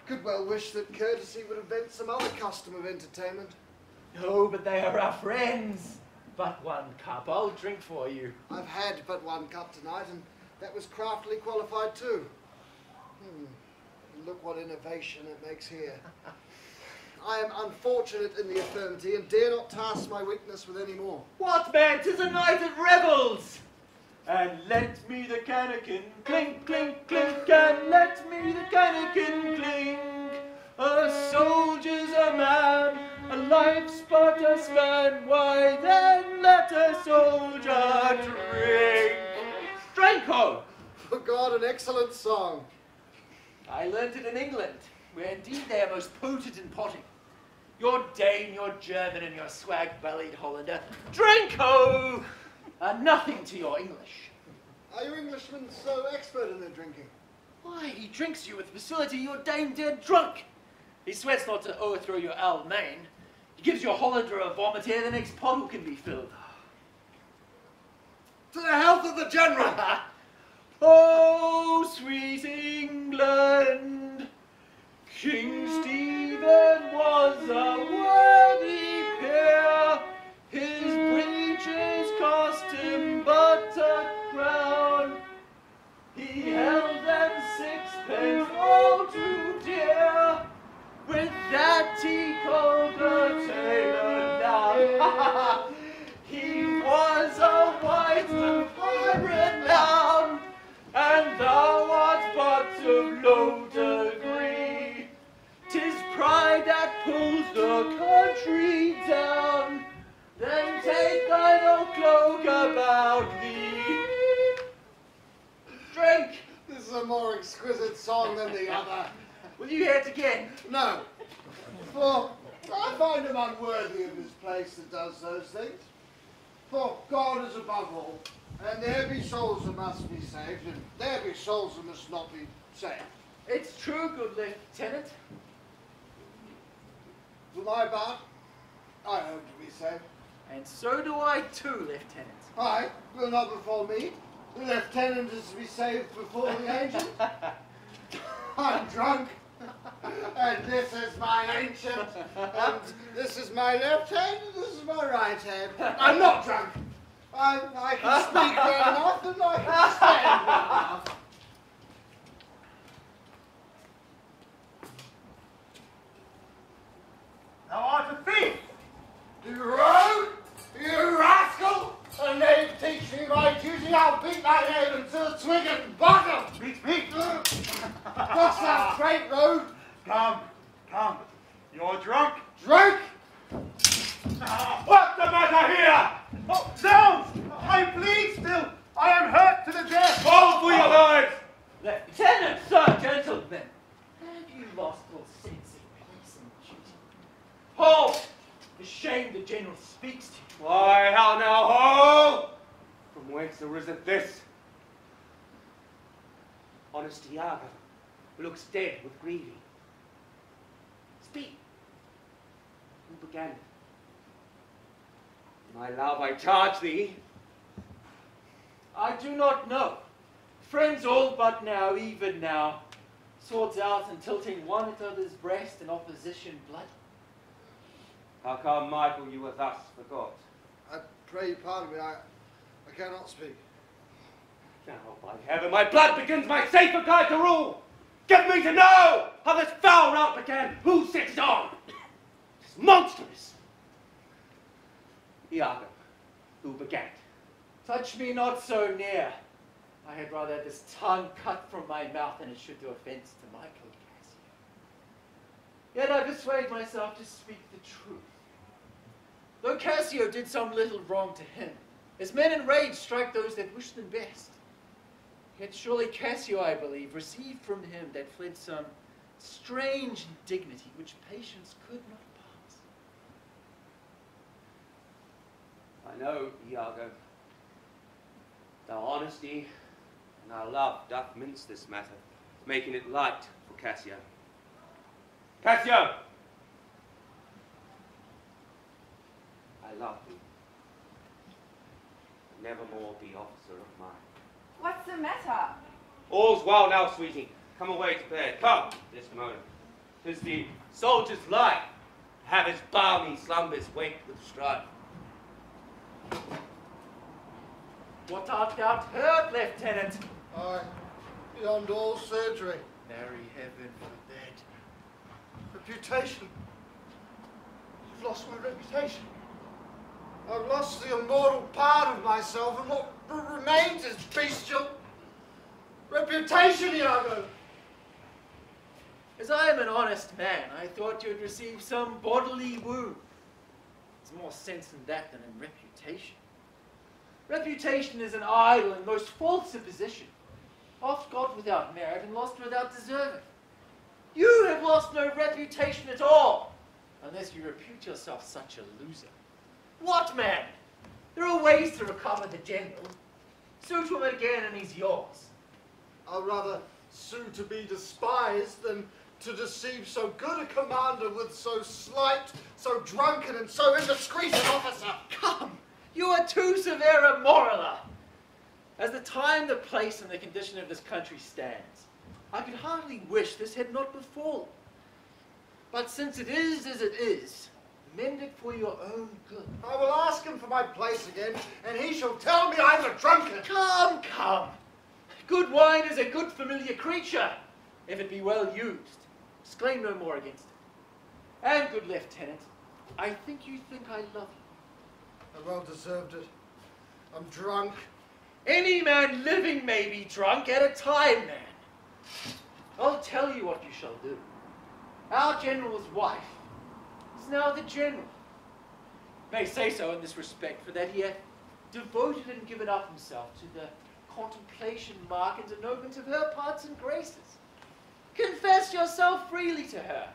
E: Could well wish that courtesy would invent some other custom of entertainment.
B: No, but they are our friends. but one cup. I'll drink for you.
E: I've had but one cup tonight, and that was craftily qualified too. Look what innovation it makes here. I am unfortunate in the affirmity, and dare not task my weakness with any more.
B: What, man? 'Tis a night of revels! And let me the cannikin clink, clink, clink, and let me the cannikin clink. A soldier's a man, a life's but a span. Why then let a soldier drink? Drink home!
E: For God, an excellent song.
B: I learnt it in England, where indeed they are most potent in potting. Your Dane, your German, and your swag-bellied Hollander, drink ho! Are nothing to your English.
E: Are you Englishmen so expert in their drinking?
B: Why, he drinks you with facility, your Dane dead drunk. He sweats not to overthrow your Almain. He gives your Hollander a vomit ere the next bottle can be filled.
E: To the health of the General!
B: Oh, sweet England! King Stephen was a worthy peer. His breeches cost him but a crown. He held them sixpence all too dear. With that he called the tailor down. He was a white and high renown, and thou art but of low degree. 'Tis pride that pulls the country down. Then take thine old cloak about thee. Drink!
E: This is a more exquisite song than the other.
B: Will you hear it again?
E: No. For I find him unworthy of his place that does those things. For God is above all, and there be souls that must be saved, and there be souls that must not be saved.
B: It's true, good lieutenant.
E: For my part, I hope to be saved.
B: And so do I too, lieutenant.
E: I will not befall me. The lieutenant is to be saved before the ancient. I'm drunk, and this is my ancient, and this is my left hand, and this is my right hand. I'm not drunk. I can speak well enough, and I can stand well enough.
A: Thou art a thief!
E: You rogue! You rascal! A knave teach me my duty, I'll beat thy head until the twig and bottom!
A: Beat me!
E: What's that great rogue?
A: Come, come. You're drunk.
E: Drunk?
A: What's the matter here? Oh, zounds! I bleed still. I am hurt to the death.
D: Hold for your lives!
B: Lieutenant, sir, gentlemen, have you lost all sense of peace and duty? Hold! The shame the general speaks to you.
D: Why, how now, ho! From whence ariseth this? Honest Iago looks dead with grieving. Speak. Who began it? My love, I charge thee.
B: I do not know. Friends all but now, even now, swords out and tilting one at other's breast in opposition blood.
D: How come, Michael, you were thus forgot?
E: I pray you pardon me, I cannot speak.
D: Now, by heaven, my blood begins my safer guide to rule. Give me to know how this foul rout began. Who set it on? It's monstrous. Iago, who began it?
B: Touch me not so near. I had rather have this tongue cut from my mouth than it should do offense to Michael Cassio. Yet I persuade myself to speak the truth. Though Cassio did some little wrong to him, his men in rage strike those that wish them best. Yet surely Cassio, I believe, received from him that fled some strange indignity which patience could not pass.
D: I know, Iago, thy honesty and our love doth mince this matter, making it light for Cassio. Cassio! I love thee. Never more be officer of mine.
G: What's the matter?
D: All's well now, sweetie. Come away to bed. Come, Desdemona. 'Tis the soldier's life, have his balmy slumbers wake with strife.
B: What art thou hurt, Lieutenant?
E: Aye, beyond all surgery.
B: Merry heaven forbid.
E: Reputation. I've lost my reputation. I've lost the immortal part of myself, and what remains is bestial. Reputation, Iago!
B: As I am an honest man, I thought you'd receive some bodily wound. There's more sense in that than in reputation. Reputation is an idle and most false supposition, oft got without merit and lost without deserving. You have lost no reputation at all, unless you repute yourself such a loser. What, man? There are ways to recover the general. Suit him again and he's yours.
E: I'd rather sue to be despised than to deceive so good a commander with so slight, so drunken, and so indiscreet an officer.
B: Come, you are too severe a moraler. As the time, the place, and the condition of this country stands, I could hardly wish this had not befallen. But since it is as it is, mend it for your own good.
E: I will ask him for my place again, and he shall tell me I'm a drunkard.
B: Come, come. Good wine is a good familiar creature, if it be well used. Exclaim no more against it. And, good lieutenant, I think you think I love you.
E: I well deserved it. I'm drunk.
B: Any man living may be drunk at a time, man. I'll tell you what you shall do. Our general's wife is now the general. May say so in this respect, for that he hath devoted and given up himself to the contemplation, mark, and denouement of her parts and graces. Confess yourself freely to her.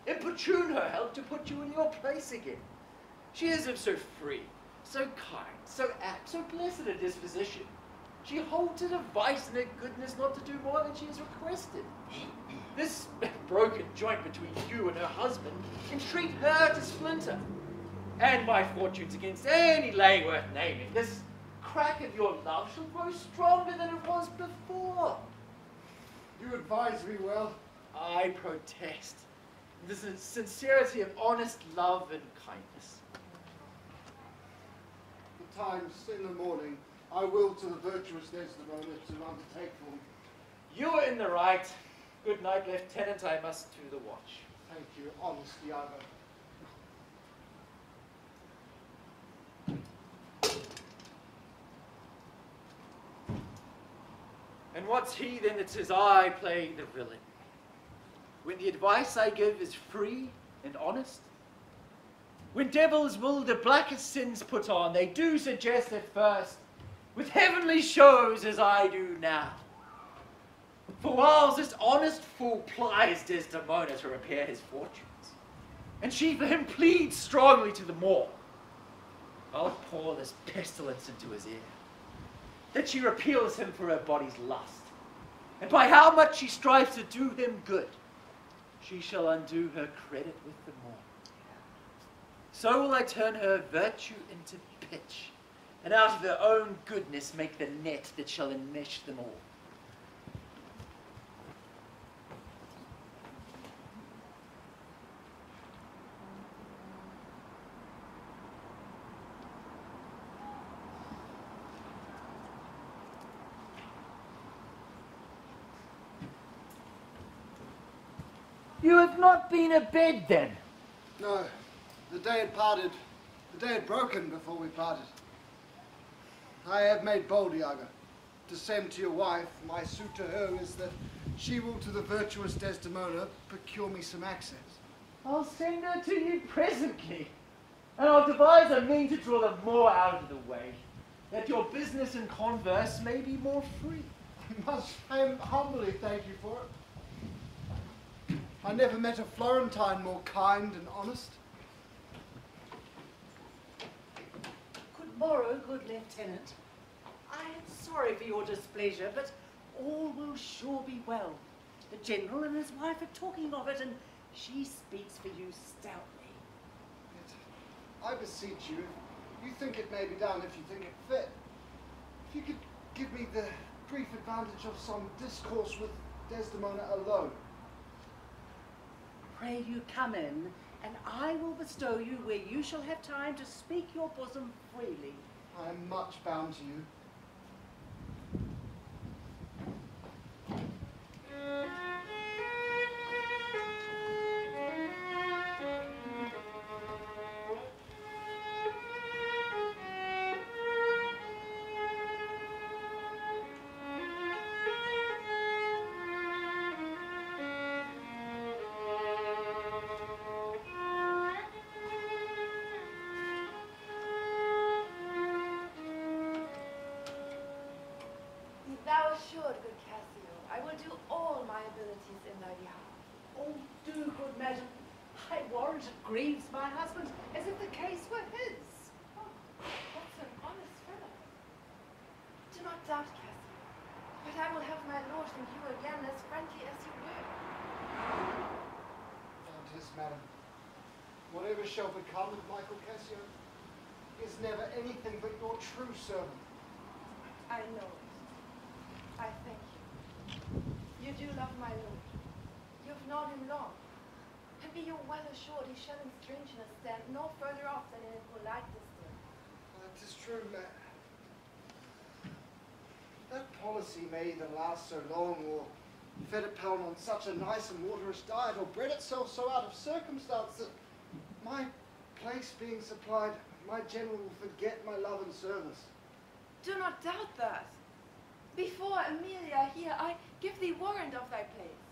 B: Importune her help to put you in your place again. She is of so free, so kind, so apt, so blessed a disposition. She holds it a vice in her goodness not to do more than she has requested. This broken joint between you and her husband entreat her to splinter. And my fortunes against any lay worth naming, this crack of your love shall grow stronger than it was before.
E: You advise me well.
B: I protest. This is sincerity of honest love and kindness.
E: Betimes, in the morning, I will to the virtuous Desdemona to undertake for me.
B: You are in the right. Good night, Lieutenant. I must to the watch.
E: Thank you, honest Iago.
B: And what's he then that says I play the villain? When the advice I give is free and honest? When devils will the blackest sins put on, they do suggest at first, with heavenly shows as I do now. For whiles this honest fool plies Desdemona to repair his fortunes, and she for him pleads strongly to the more, I'll pour this pestilence into his ear, that she repeals him for her body's lust, and by how much she strives to do him good, she shall undo her credit with the more. So will I turn her virtue into pitch, and out of her own goodness make the net that shall enmesh them all. You have not been abed then?
E: No, the day had parted. The day had broken before we parted. I have made bold, Iago, to send to your wife. My suit to her is that she will to the virtuous Desdemona procure me some access.
B: I'll send her to you presently, and I'll devise a mean to draw the more out of the way, that your business and converse may be more free.
E: I humbly thank you for it. I never met a Florentine more kind and honest.
H: Good morrow, good lieutenant. I am sorry for your displeasure, but all will sure be well. The general and his wife are talking of it, and she speaks for you stoutly.
E: Yet, I beseech you, if you think it may be done, if you think it fit, if you could give me the brief advantage of some discourse with Desdemona alone.
H: Pray you come in, and I will bestow you where you shall have time to speak your bosom freely.
E: I am much bound to you.
G: Thou assured, good Cassio, I will do all my abilities in thy behalf.
H: Oh, do, good madam. I warrant it grieves my husband as if the case were his.
G: Oh, what's an honest fellow? Do not doubt, Cassio, but I will have my lord think you again as friendly as you were.
E: Countess, madam, whatever shall become of Michael Cassio is never anything but your true servant.
G: I know it. I thank you. You do love my lord. You've known him long. And be you well assured he shall in strangeness stand no further off than in a polite distance.
E: That is true, madam. That policy may either last so long, or fed upon on such a nice and waterous diet, or bred itself so out of circumstance that my place being supplied, my general will forget my love and service.
G: Do not doubt that. Before Emilia here, I give thee warrant of thy place.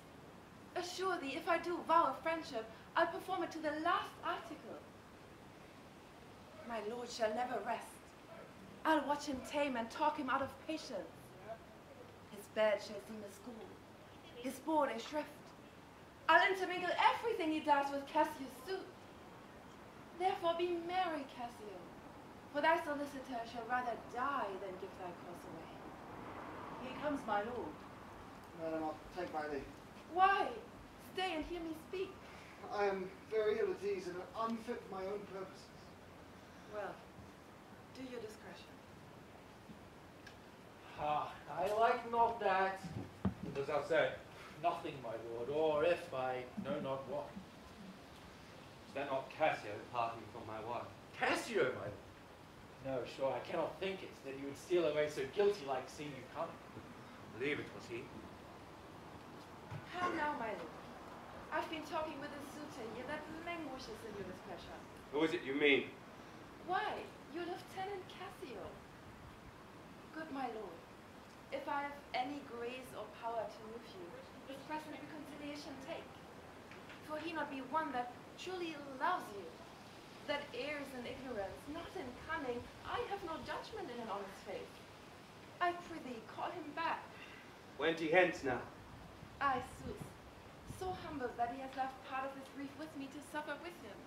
G: Assure thee, if I do vow a friendship, I'll perform it to the last article. My lord shall never rest. I'll watch him tame and talk him out of patience. His bed shall seem a school, his board a shrift. I'll intermingle everything he does with Cassio's suit. Therefore be merry, Cassio, for thy solicitor shall rather die than give thy cause away.
H: Here comes my lord.
E: Madam, I'll take my leave.
G: Why? Stay and hear me speak.
E: I am very ill at ease and unfit for my own purposes.
G: Well, do your discretion.
B: Ah, I like not that.
D: What dost thou say?
B: Nothing, my lord, or if I know not what.
D: Is that not Cassio parting from my wife?
B: Cassio, my lord. No, sure, I cannot think it, that he would steal away so guilty like seeing you coming.
D: Believe it was he.
G: How now, my lord? I've been talking with a suitor here that languishes in your displeasure.
D: Who is it you mean?
G: Why, your Lieutenant Cassio. Good my lord, if I have any grace or power to move you, this present reconciliation take. For he not be one that truly loves you, that errs in ignorance, not in cunning. I have no judgment in an honest faith. I prithee, call him back.
D: Went he hence now?
G: Aye, sooth, so humble that he has left part of his grief with me to suffer with him.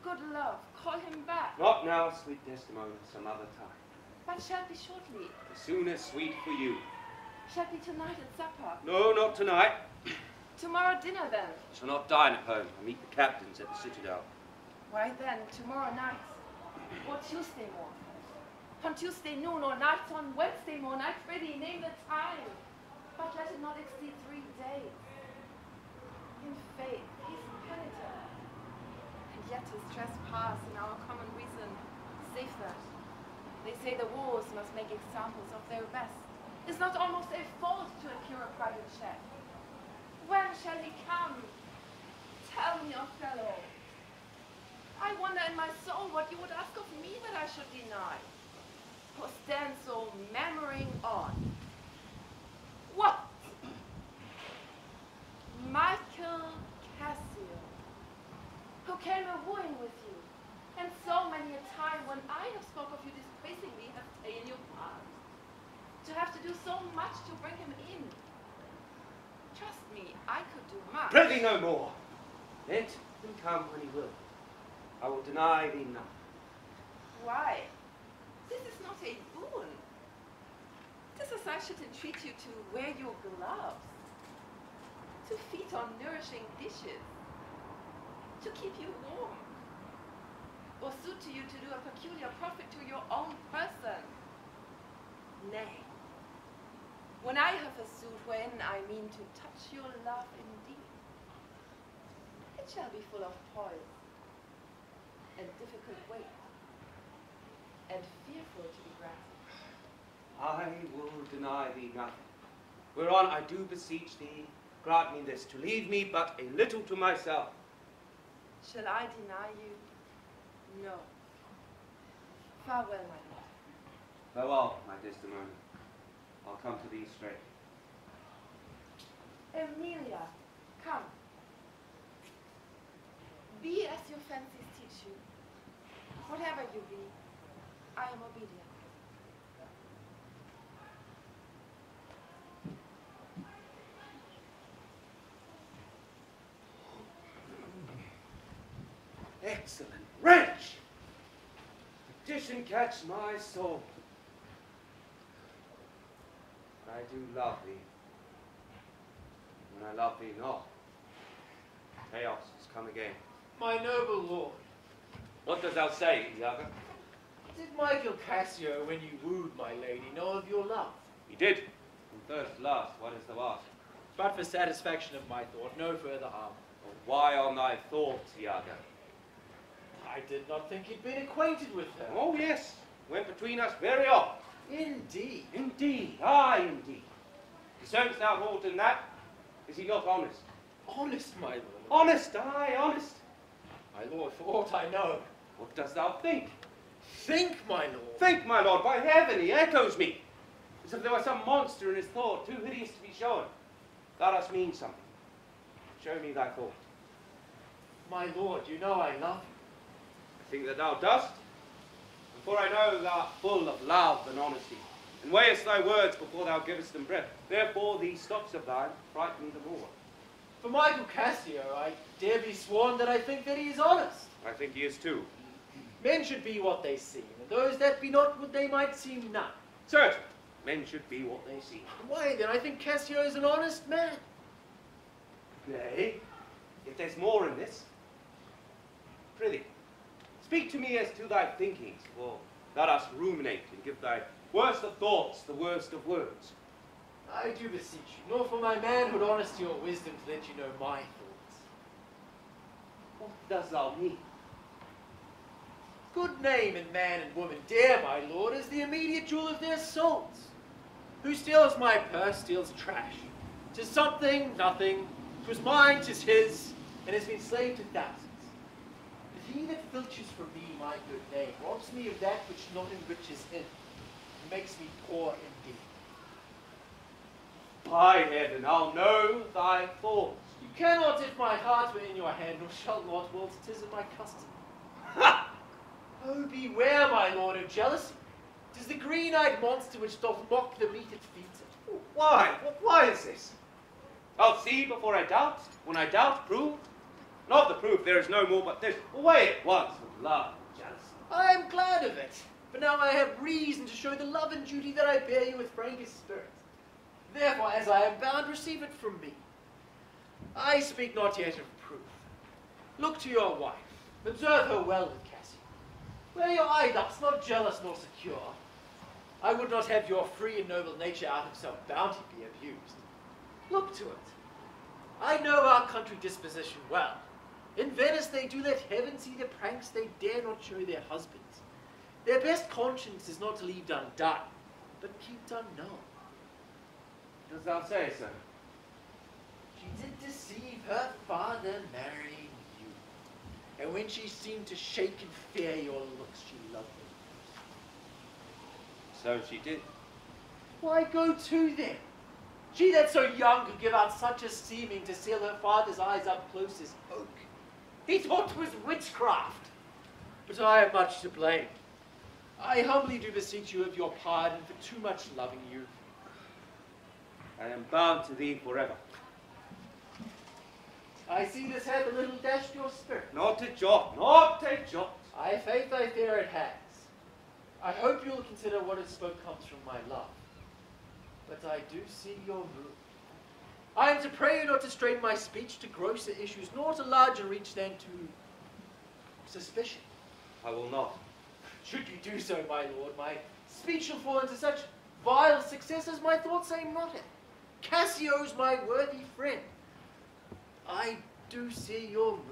G: Good love, call him back.
D: Not now, sweet Desdemona, some other time.
G: But shall be shortly.
D: The sooner sweet for you.
G: Shall be tonight at supper.
D: No, not tonight.
G: Tomorrow dinner then.
D: I shall not dine at home. I meet the captains at the citadel.
G: Why then, tomorrow night, or Tuesday morn. On Tuesday noon, or night on Wednesday morn, I prithee name the time. But let it not exceed 3 days. In faith, he's penitent. And yet his trespass in our common reason, save that. They say the wars must make examples of their best. Is not almost a fault to incur a private check. When shall he come? Tell me, Othello. I wonder in my soul what you would ask of me that I should deny. Or stand so murmuring on. What? Michael Cassio, who came a-wooing with you, and so many a time when I have spoke of you disgracingly have taken your part. To have to do so much to bring him in. Trust me, I could do much.
D: Prithee no more. Let him come when he will. I will deny thee nothing.
G: Why? This is not a boon. 'Tis as I should entreat you to wear your gloves, to feed on nourishing dishes, to keep you warm, or suit to you to do a peculiar profit to your own person. Nay, when I have a suit wherein I mean to touch your love indeed, It shall be full of poise, and difficult weight, and fearful to be grasped.
D: I will deny thee nothing. Whereon I do beseech thee, grant me this, to leave me but a little to myself.
G: Shall I deny you? No. Farewell, my lord.
D: Farewell, my Desdemona. I'll come to thee straight.
G: Emilia, come. Be as your fancies teach you. Whatever you be, I am obedient.
D: Excellent wretch! Petition catch my soul. I do love thee. When I love thee not, chaos has come again.
B: My noble lord,
D: What dost thou say, Iago?
B: did Michael Cassio, when you wooed my lady, know of your love?
D: He did. From first to last, what hast thou asked?
B: But for satisfaction of my thought, no further harm.
D: Why on thy thoughts, Iago?
B: I did not think you'd been acquainted with her.
D: Oh, yes. Went between us very often.
B: Indeed.
D: Indeed. Aye, indeed. Discernest thou aught in that? Is he not honest?
B: Honest, my lord.
D: Honest, aye, honest.
B: My lord, for aught I know.
D: What dost thou think?
B: Think, my lord.
D: Think, my lord, by heaven, he echoes me. As if there were some monster in his thought, too hideous to be shown. Thou dost mean something. Show me thy thought.
B: My lord, you know I love you.
D: I think that thou dost. For I know thou art full of love and honesty, and weighest thy words before thou givest them breath. Therefore these stops of thine frighten me the more.
B: For Michael Cassio, I dare be sworn that I think that he is honest.
D: I think he is too.
B: Men should be what they seem, and those that be not what they might seem none.
D: Certain, men should be what they seem.
B: Why, then, I think Cassio is an honest man.
D: Nay, if there's more in this. Prithee, speak to me as to thy thinkings, for thou dost ruminate and give thy worst of thoughts the worst of words.
B: I do beseech you, nor for my manhood, honesty, or wisdom to let you know my thoughts.
D: What dost thou mean?
B: Good name in man and woman, dear my lord, is the immediate jewel of their souls. Who steals my purse steals trash. 'Tis something, nothing, 'twas mine, 'tis his, and has been slave to thousands. But he that filches from me my good name robs me of that which not enriches him, and makes me poor indeed.
D: By heaven, I'll know thy thoughts.
B: You cannot if my heart were in your hand, nor shall not whilst 'tis in my custom.
D: Ha!
B: Oh, beware, my lord, of jealousy. 'Tis the green-eyed monster which doth mock the meat it feeds it.
D: Why? Why is this? I'll see before I doubt. When I doubt, prove. Not the proof, there is no more but this. Away at once with love and jealousy.
B: I am glad of it, for now I have reason to show the love and duty that I bear you with frankest spirit. Therefore, as I am bound, receive it from me. I speak not yet of proof. Look to your wife, observe her well with Cassio. Wear your eye thus, not jealous nor secure. I would not have your free and noble nature out of self-bounty be abused. Look to it. I know our country disposition well. In Venice they do let heaven see the pranks they dare not show their husbands. Their best conscience is not to leave undone, but keep unknown.
D: Dost thou say so?
B: She did deceive her father marrying you. And when she seemed to shake in fear your looks, she loved me.
D: So she did.
B: Why go to them? She that so young could give out such a seeming to seal her father's eyes up close as oak. He thought 'twas witchcraft. But I am much to blame. I humbly do beseech you of your pardon for too much loving you.
D: I am bound to thee forever.
B: I see this hath a little dashed your spirit.
D: Not a jot, not a jot.
B: I faith I fear it has. I hope you'll consider what is spoke comes from my love. But I do see your mood. I am to pray you not to strain my speech to grosser issues, nor to larger reach than to suspicion.
D: I will not.
B: Should you do so, my lord, my speech shall fall into such vile success as my thoughts aim not at. Cassio's my worthy friend. I do see you're moved.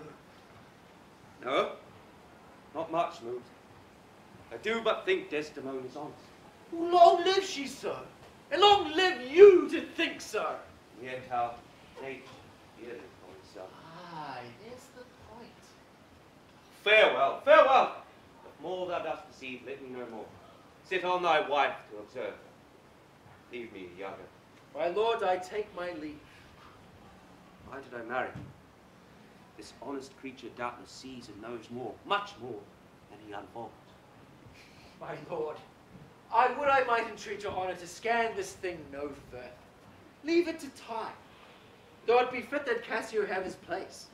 D: No, not much moved. I do but think Desdemona's honest.
B: Long live she, sir, and long live you to think, sir.
D: Yet our nature dearly for himself.
B: Aye, there's the point.
D: Farewell, farewell! If more thou dost perceive, let me know more. Sit on thy wife to observe her. Leave me, Iago.
B: My lord, I take my leave.
D: Why did I marry him? This honest creature doubtless sees and knows more, much more, than he unfolds.
B: My lord, I might entreat your honour to scan this thing no further. Leave it to time. Though it be fit that Cassio have his place.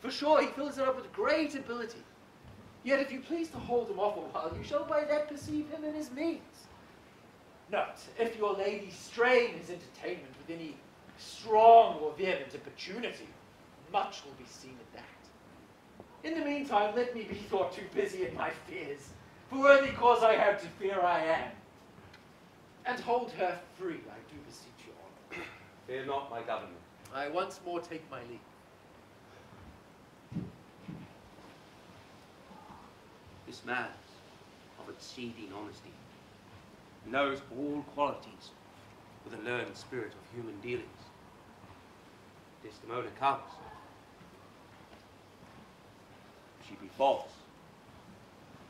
B: For sure he fills it up with great ability. Yet if you please to hold him off a while, you shall by that perceive him in his means. Note, if your lady strain his entertainment with any strong or vehement importunity, much will be seen in that. In the meantime, let me be thought too busy in my fears, for worthy cause I have to fear I am. And hold her free, I do beseech your honour.
D: Fear not my government.
B: I once more take my leave.
D: This man's of exceeding honesty, knows all qualities with a learned spirit of human dealings. Desdemona comes. If she be false,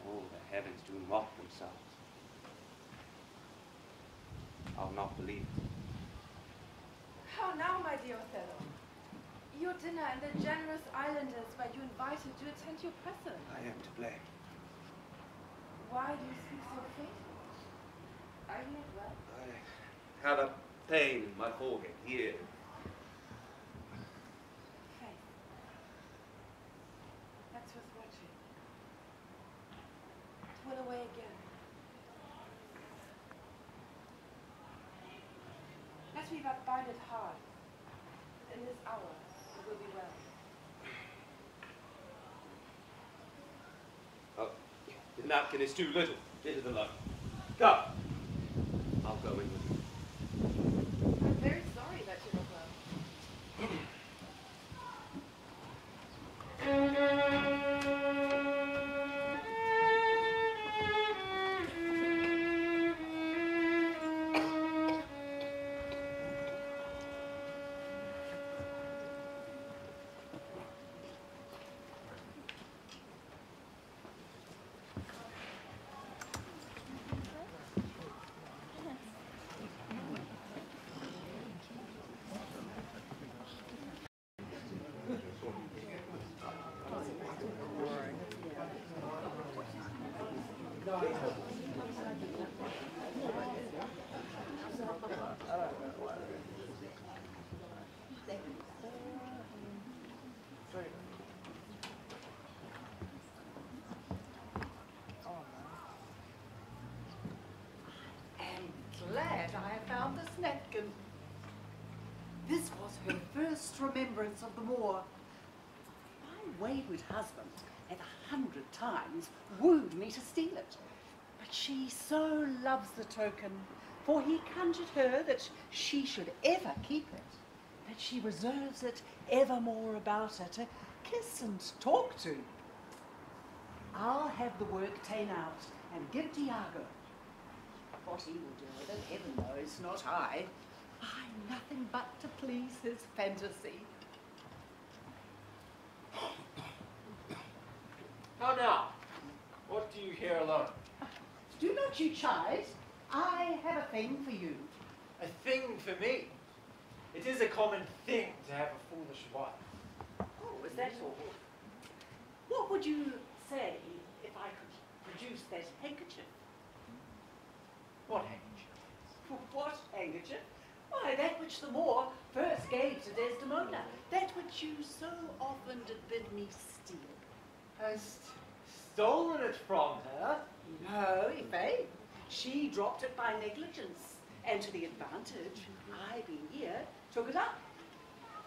D: all the heavens do mock themselves. I'll not believe it.
G: How now, my dear Othello? Your dinner and the generous islanders where you invited to attend your present.
D: I am to blame.
G: Why do you speak so faintly? Are you not well?
D: I have a pain in my forehead here.
G: Faith. That's worth watching. It will away again. Let me but bind it hard. In this hour, it will be well.
D: Oh, the napkin is too little. Get it alone. Come. I'll go in with you.
G: I'm very sorry that you're not well.
H: Glad I found this napkin. This was her first remembrance of the Moor. My wayward husband had 100 times wooed me to steal it, but she so loves the token, for he conjured her that she should ever keep it, that she reserves it evermore about her to kiss and talk to. I'll have the work ta'en out and give to Iago. What he will do with it, heaven knows, not I. I'm nothing but to please his fantasy.
B: How now? What do you here alone?
H: Do not you chide. I have a thing for you.
B: A thing for me? It is a common thing to have a foolish wife.
H: Oh, is that all? What would you say if I could produce that handkerchief?
B: What handkerchief?
H: What handkerchief? Why, that which the Moor first gave to Desdemona. That which you so often did bid me steal.
B: Hast stolen it from her?
H: No, Ife. She dropped it by negligence. And to the advantage, I, being here, took it up.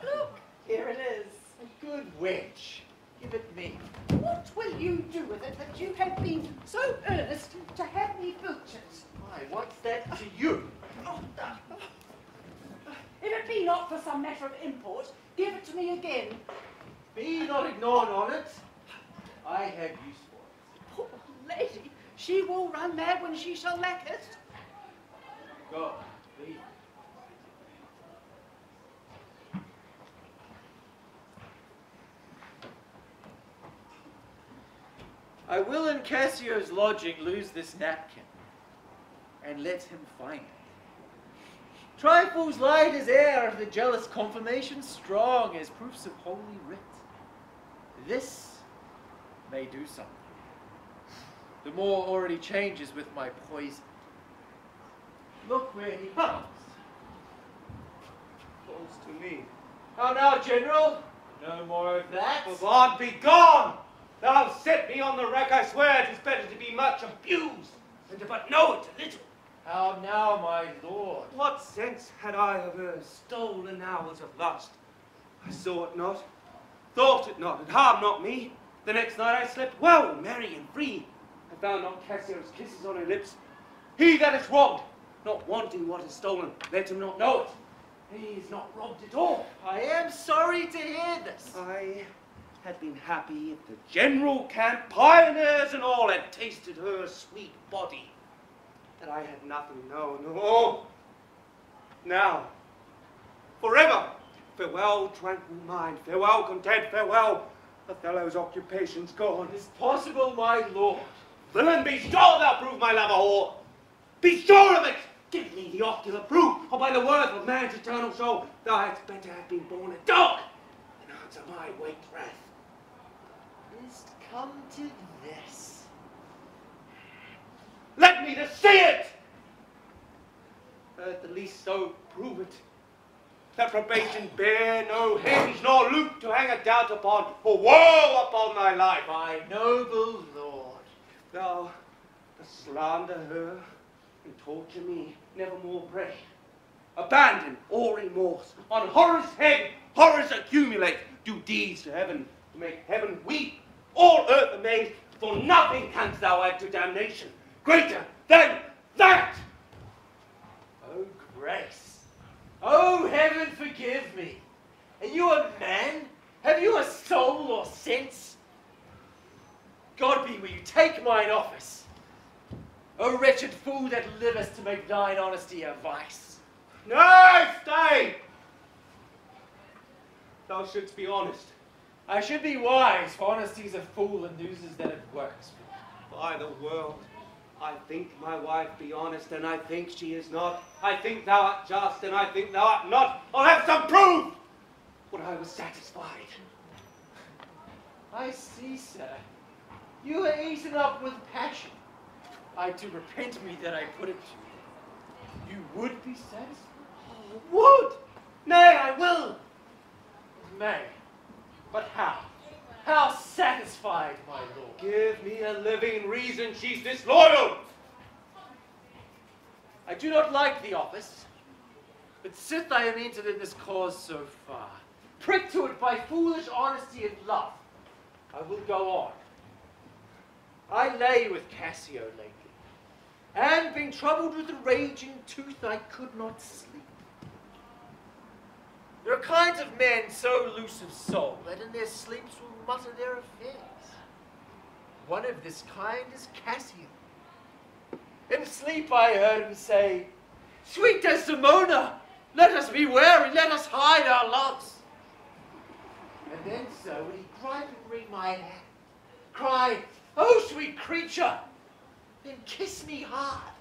H: Look, here it is.
B: A good wench. Give it me.
H: What will you do with it that you have been so earnest to have me filch it?
B: Why, what's that to you?
H: If it be not for some matter of import, give it to me again.
B: Be not ignored on it. I have use for it.
H: Poor lady, she will run mad when she shall lack it.
B: Go, leave. I will in Cassio's lodging lose this napkin, and let him find it. Trifles light as air, the jealous confirmation strong as proofs of holy writ. This may do something. The more already changes with my poison. Look where he comes.
D: Close to me.
B: How now, General? No more of that?
D: Bavard, be gone! Thou set me on the rack, I swear it is better to be much abused than to but know it a little.
B: How now, my lord?
D: What sense had I of her stolen hours of lust? I saw it not, thought it not, it harmed not me. The next night I slept well, merry and free. I found not Cassio's kisses on her lips. He that is robbed, not wanting what is stolen, let him not know it. He is not robbed at all.
B: I am sorry to hear this.
D: I had been happy if the general camp, pioneers and all, had tasted her sweet body, that I had nothing known. Oh, now, forever, farewell, tranquil mind, farewell, content, farewell. Othello's occupation's gone.
B: It is possible, my lord.
D: Villain, be sure thou prove my love a whore. Be sure of it. Give me the ocular proof, or by the worth of man's eternal soul, thou hadst better have been born a dog than answer my waked wrath.
B: Is't come to this?
D: Let me to see it! At the least so prove it. That probation bear no hinge nor loop to hang a doubt upon, for woe upon thy life.
B: My noble lord.
D: Thou dost slander her and torture me, nevermore pray. Abandon all remorse. On horror's head, horrors accumulate. Do deeds to heaven, to make heaven weep. All earth amazed, for nothing canst thou add to damnation. Greater than that!
B: Oh, grace. Oh, heaven forgive me. Are you a man? Have you a soul or sense? God be with you, take mine office. O wretched fool that livest to make thine honesty a vice.
D: Nay, stay! Thou shouldst be honest.
B: I should be wise, for honesty's a fool and loses that it works.
D: By the world, I think my wife be honest, and I think she is not. I think thou art just, and I think thou art not. I'll have some proof! Would I was satisfied.
B: I see, sir. You are eaten up with passion. I do repent me that I put it to you. You would be satisfied?
D: Would! Nay, I will!
B: May. But how? How satisfied, my lord?
D: Give me a living reason she's disloyal!
B: I do not like the office, but sith I am entered in this cause so far, pricked to it by foolish honesty and love, I will go on. I lay with Cassio lately, and being troubled with a raging tooth, I could not sleep. There are kinds of men so loose of soul that in their sleeps will mutter their affairs. One of this kind is Cassio. In sleep I heard him say, "Sweet Desdemona, let us be wary, let us hide our loves." And then so would he gripe and wring my hand, cry, "Oh, sweet creature," then kiss me hard,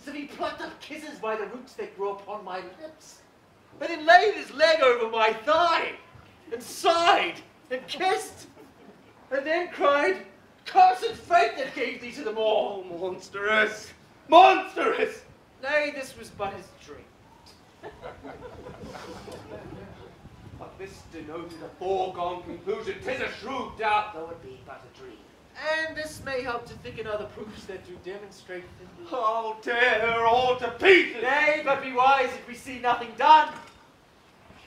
B: as if he plucked up kisses by the roots that grew upon my lips, and then laid his leg over my thigh, and sighed, and kissed, and then cried, "Cursed fate that gave thee to them all."
D: Oh, monstrous! Monstrous!
B: Nay, this was but his dream.
D: But this denoted a foregone conclusion. 'Tis a shrewd doubt, though it be but a dream.
B: And this may help to thicken other proofs that do demonstrate that.
D: I'll tear her all to pieces!
B: Nay, but be wise if we see nothing done.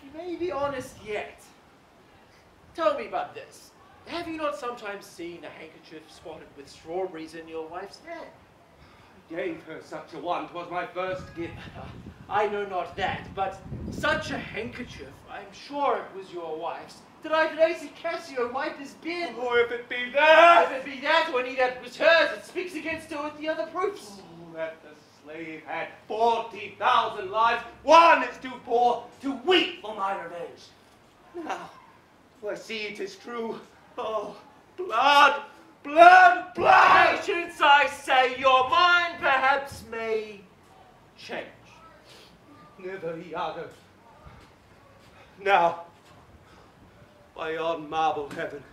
B: She may be honest yet. Tell me about this. Have you not sometimes seen a handkerchief spotted with strawberries in your wife's hand?
D: I gave her such a one. 'Twas my first gift.
B: I know not that, but such a handkerchief, I'm sure it was your wife's, Did I today see Cassio wipe his beard?
D: Oh, if it be that!
B: If it be that, when he that was hers, it speaks against her with the other proofs.
D: Oh, that the slave had 40,000 lives, one is too poor to weep for my revenge. Now, do I see it is true? Oh, blood, blood, blood!
B: Patience, I say, your mind perhaps may change.
D: Never, Iago. Now, by yon marble heaven,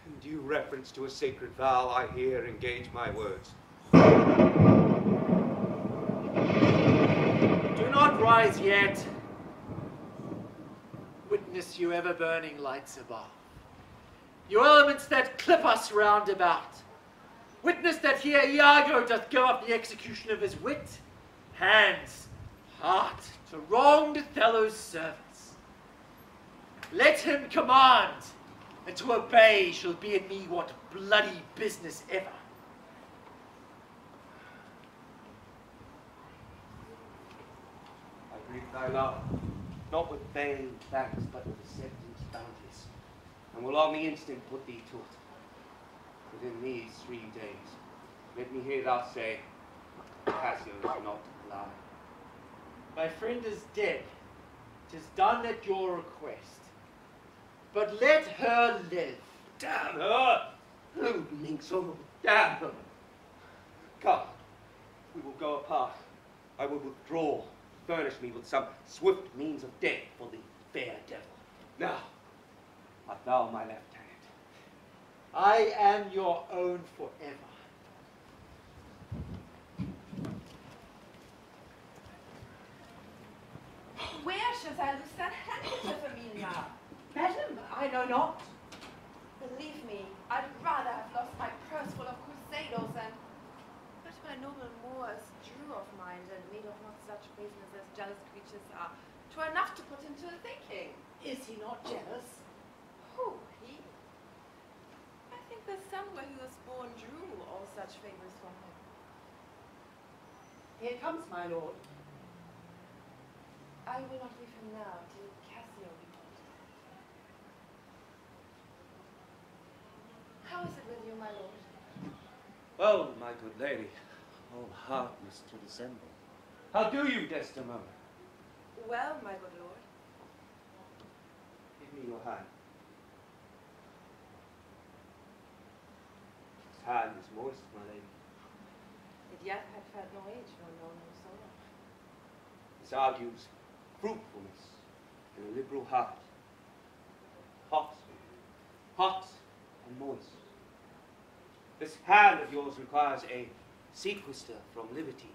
D: in due reference to a sacred vow, I here engage my words.
B: Do not rise yet. Witness you ever-burning lights above. You elements that clip us round about. Witness that here Iago doth give up the execution of his wit, hands, heart, to wronged Othello's servants. Let him command, and to obey shall be in me what bloody business ever.
D: I greet thy love, not with vain thanks, but with acceptance bounteous, and will on the instant put thee to it. Within these 3 days, let me hear thou say, Cassio is not alive.
B: My friend is dead. 'Tis done at your request. But let her live.
D: Damn her! Oh, minxel, damn her! Come, we will go apart. I will withdraw. Furnish me with some swift means of death for the fair devil. Now, art thou my left hand?
B: I am your own forever.
G: Where should I lose that handkerchief, Emilia?
H: Madam, I know not.
G: Believe me, I'd rather have lost my purse full of crusados and... But my noble Moors drew of mind and made of not such business as jealous creatures are. 'Twere enough to put him to the thinking.
H: Is he not jealous?
G: Who, he? I think the son where he was born drew all such favors from him.
H: Here comes my lord.
G: I will not leave him now till Cassio be brought. How is it with you, my lord?
D: Well, my good lady, all heartness to dissemble. How do you, Desdemona?
G: Well, my good lord.
D: Give me your hand. His hand is moist, my lady.
G: It yet had felt no age, nor known no sorrow.
D: This argues fruitfulness and a liberal heart. Hot, hot and moist. This hand of yours requires a sequester from liberty,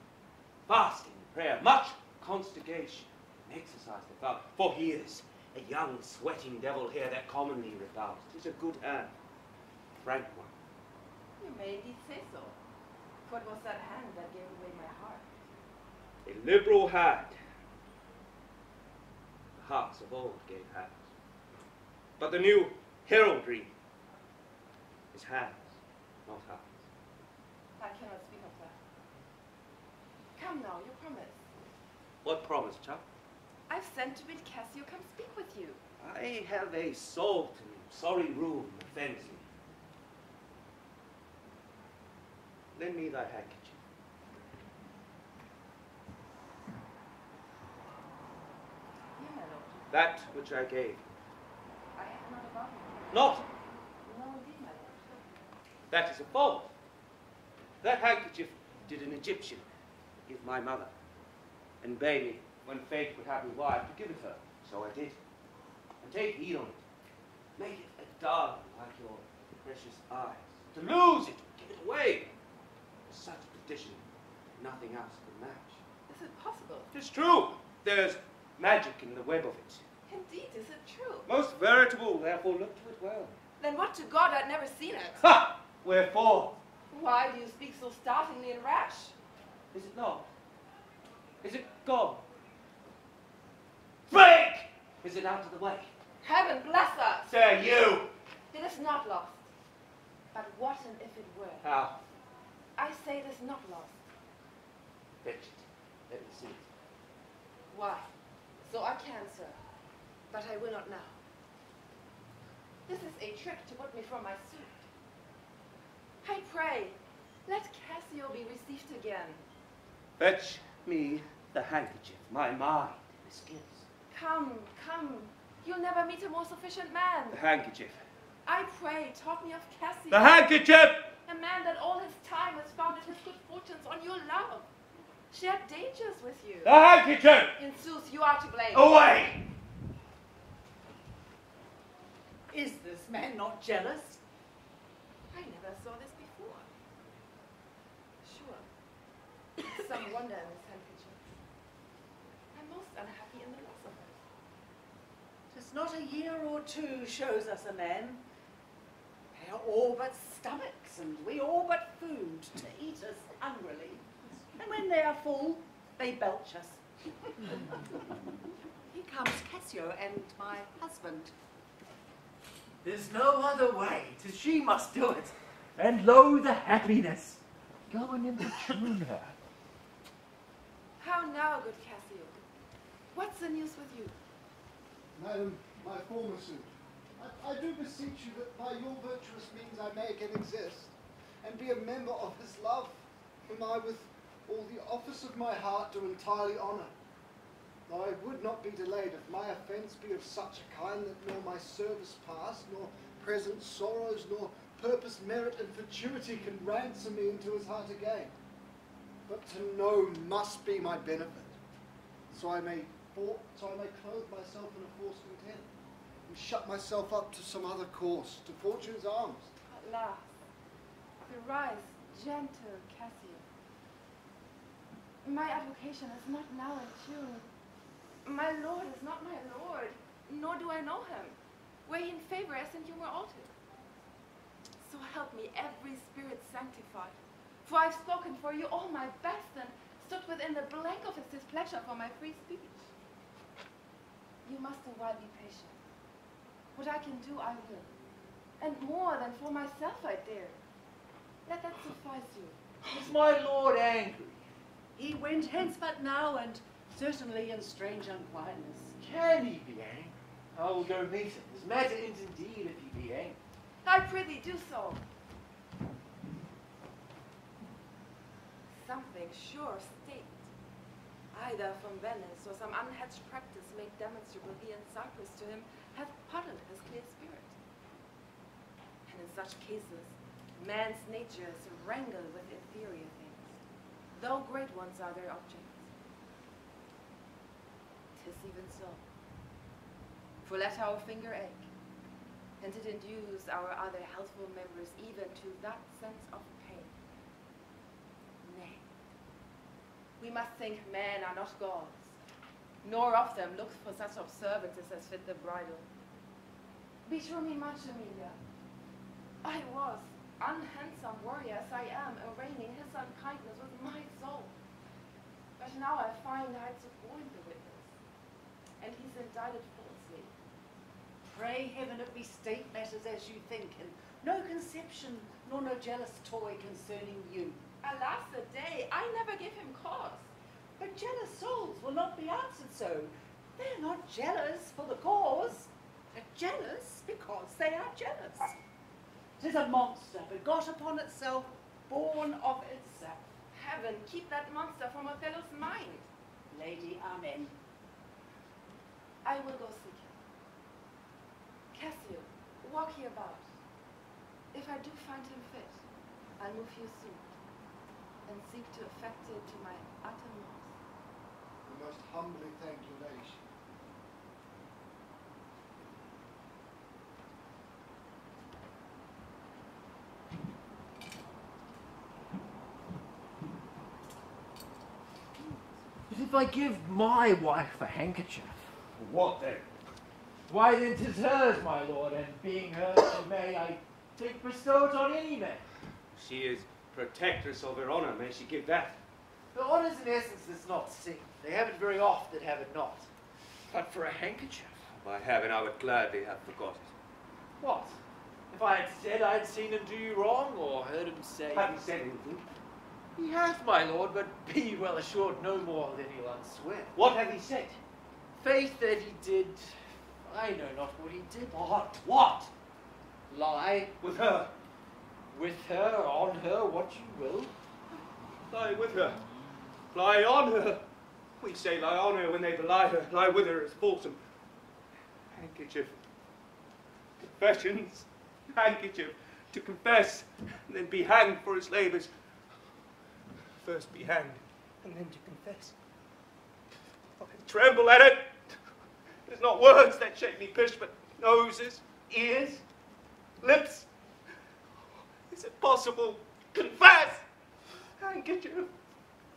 D: fasting, prayer, much constigation, and exercise without. For he is a young sweating devil here that commonly rebels. 'Tis a good hand, a frank one.
G: You may indeed say so, for it was that hand that gave away my heart.
D: A liberal hand. The hearts of old gave hands. But the new heraldry is hands, not hearts.
G: I cannot speak of that. Come now, you promise.
D: What promise, Chuck?
G: I've sent to bid Cassio come speak with you.
D: I have a salt and sorry room offends me. Lend me thy handkerchief.
G: Here, my lord.
D: That which I gave.
G: I have not about me.
D: Not.
G: No, indeed, my lord.
D: That is a fault. That handkerchief did an Egyptian give my mother, and bade me, when fate would have me wife, to give it her. So I did. And take heed on it. Make it a darling like your precious eyes. To lose it, give it away. Such petition, nothing else can match.
G: Is it possible?
D: 'Tis true. There's magic in the web of it.
G: Indeed, is it true?
D: Most veritable, therefore look to it well.
G: Then what to God I'd never seen it.
D: Ha! Wherefore?
G: Why do you speak so startlingly and rash?
D: Is it not? Is it gone? Break! Is it out of the way?
G: Heaven bless us!
D: Sir, you!
G: It is not lost. But what and if it were?
D: How?
G: I say it is not lost.
D: Fetch it. Let me see it.
G: Why? So I can, sir. But I will not now. This is a trick to put me from my suit. I pray, let Cassio be received again.
D: Fetch me the handkerchief. My mind misgives.
G: Come, come. You'll never meet a more sufficient man.
D: The handkerchief.
G: I pray, talk me of Cassio.
D: The handkerchief!
G: A man that all his time has founded his good fortunes on your love. Shared dangers with you.
D: The handkerchief!
G: In sooth, you are to blame.
D: Away!
H: Is this man not jealous?
G: I never saw this before. Sure. Some wonder in this handkerchief. I'm most unhappy in the loss of it.
H: 'Tis not a year or two shows us a man. They are all but stomachs, and we all but food to eat us hungrily. And when they are full, they belch us. Here comes Cassio and my husband.
B: There's no other way. 'Tis she must do it. And lo, the happiness. Go and importune her.
G: How now, good Cassio? What's the news with you?
E: Madam, my former suit. I do beseech you that by your virtuous means I may again exist, and be a member of his love, whom I with all the office of my heart do entirely honour. Though I would not be delayed if my offence be of such a kind that nor my service past, nor present sorrows, nor purposed merit and fortuity can ransom me into his heart again. But to know must be my benefit, so I may clothe myself in a false content, and shut myself up to some other course, to fortune's arms.
G: Alas, arise, gentle Cassio. My advocation is not now in tune. My lord is not my lord, nor do I know him. Were he in favour, as in humour altered. So help me every spirit sanctified, for I've spoken for you all my best, and stood within the blank of his displeasure for my free speech. You must a while be patient. What I can do, I will. And more than for myself I dare. Let that suffice you.
B: Is my lord angry?
H: He went hence but now, and certainly in strange unquietness.
B: Can he be angry? I will go meet him. His matter is indeed if he be angry.
G: I prithee do so. Something sure state, either from Venice or some unhatched practice made demonstrable here in Cyprus to him, hath puddled his clear spirit. And in such cases, man's nature is wrangle with inferior things, though great ones are their objects. 'Tis even so. For let our finger ache, and it induce our other healthful members even to that sense of pain. Nay, we must think men are not gods, nor of them look for such observances as fit the bridal. Beshrew me much, Emilia. I was, unhandsome warrior as I am, arraigning his unkindness with my soul. But now I find I had suborned the witness, and he's indicted falsely.
H: Pray heaven it be state matters as you think, and no conception nor no jealous toy concerning you.
G: Alas a day, I never give him cause.
H: But jealous souls will not be answered so. They're not jealous for the cause, but jealous because they are jealous. 'Tis a monster begot upon itself, born of itself.
G: Heaven, keep that monster from Othello's mind.
H: Lady, amen.
G: I will go seek him. Cassio, walk here about. If I do find him fit, I'll move you soon, and seek to effect it to my uttermost.
E: We most humbly thank your ladyship.
B: But if I give my wife a handkerchief,
D: What then?
B: why then 'tis hers, my lord, and being hers she may, I think, bestow it on any man.
D: She is protectress of her honour. May she give that?
B: The honours in essence does not seem. They have it very oft that have it not. But for a handkerchief.
D: By heaven, I would gladly have forgot it.
B: What? If I had said I had seen him do you wrong, or heard him say...
D: Have you said anything?
B: He hath, my lord, but be well assured no more than he'll unswear.
D: What have he said?
B: Faith that he did... I know not what he did.
D: What? What?
B: Lie
D: with her.
B: with her, on her, what you will.
D: Lie with her. Lie on her. We say lie on her when they belie her. Lie with her is fulsome. Handkerchief. Confessions. Handkerchief. To confess, and then be hanged for his labours. First be hanged, and then to confess. I tremble at it. There's not words that shake me pish, but noses, ears, lips. Is it possible? Confess! Handkerchief.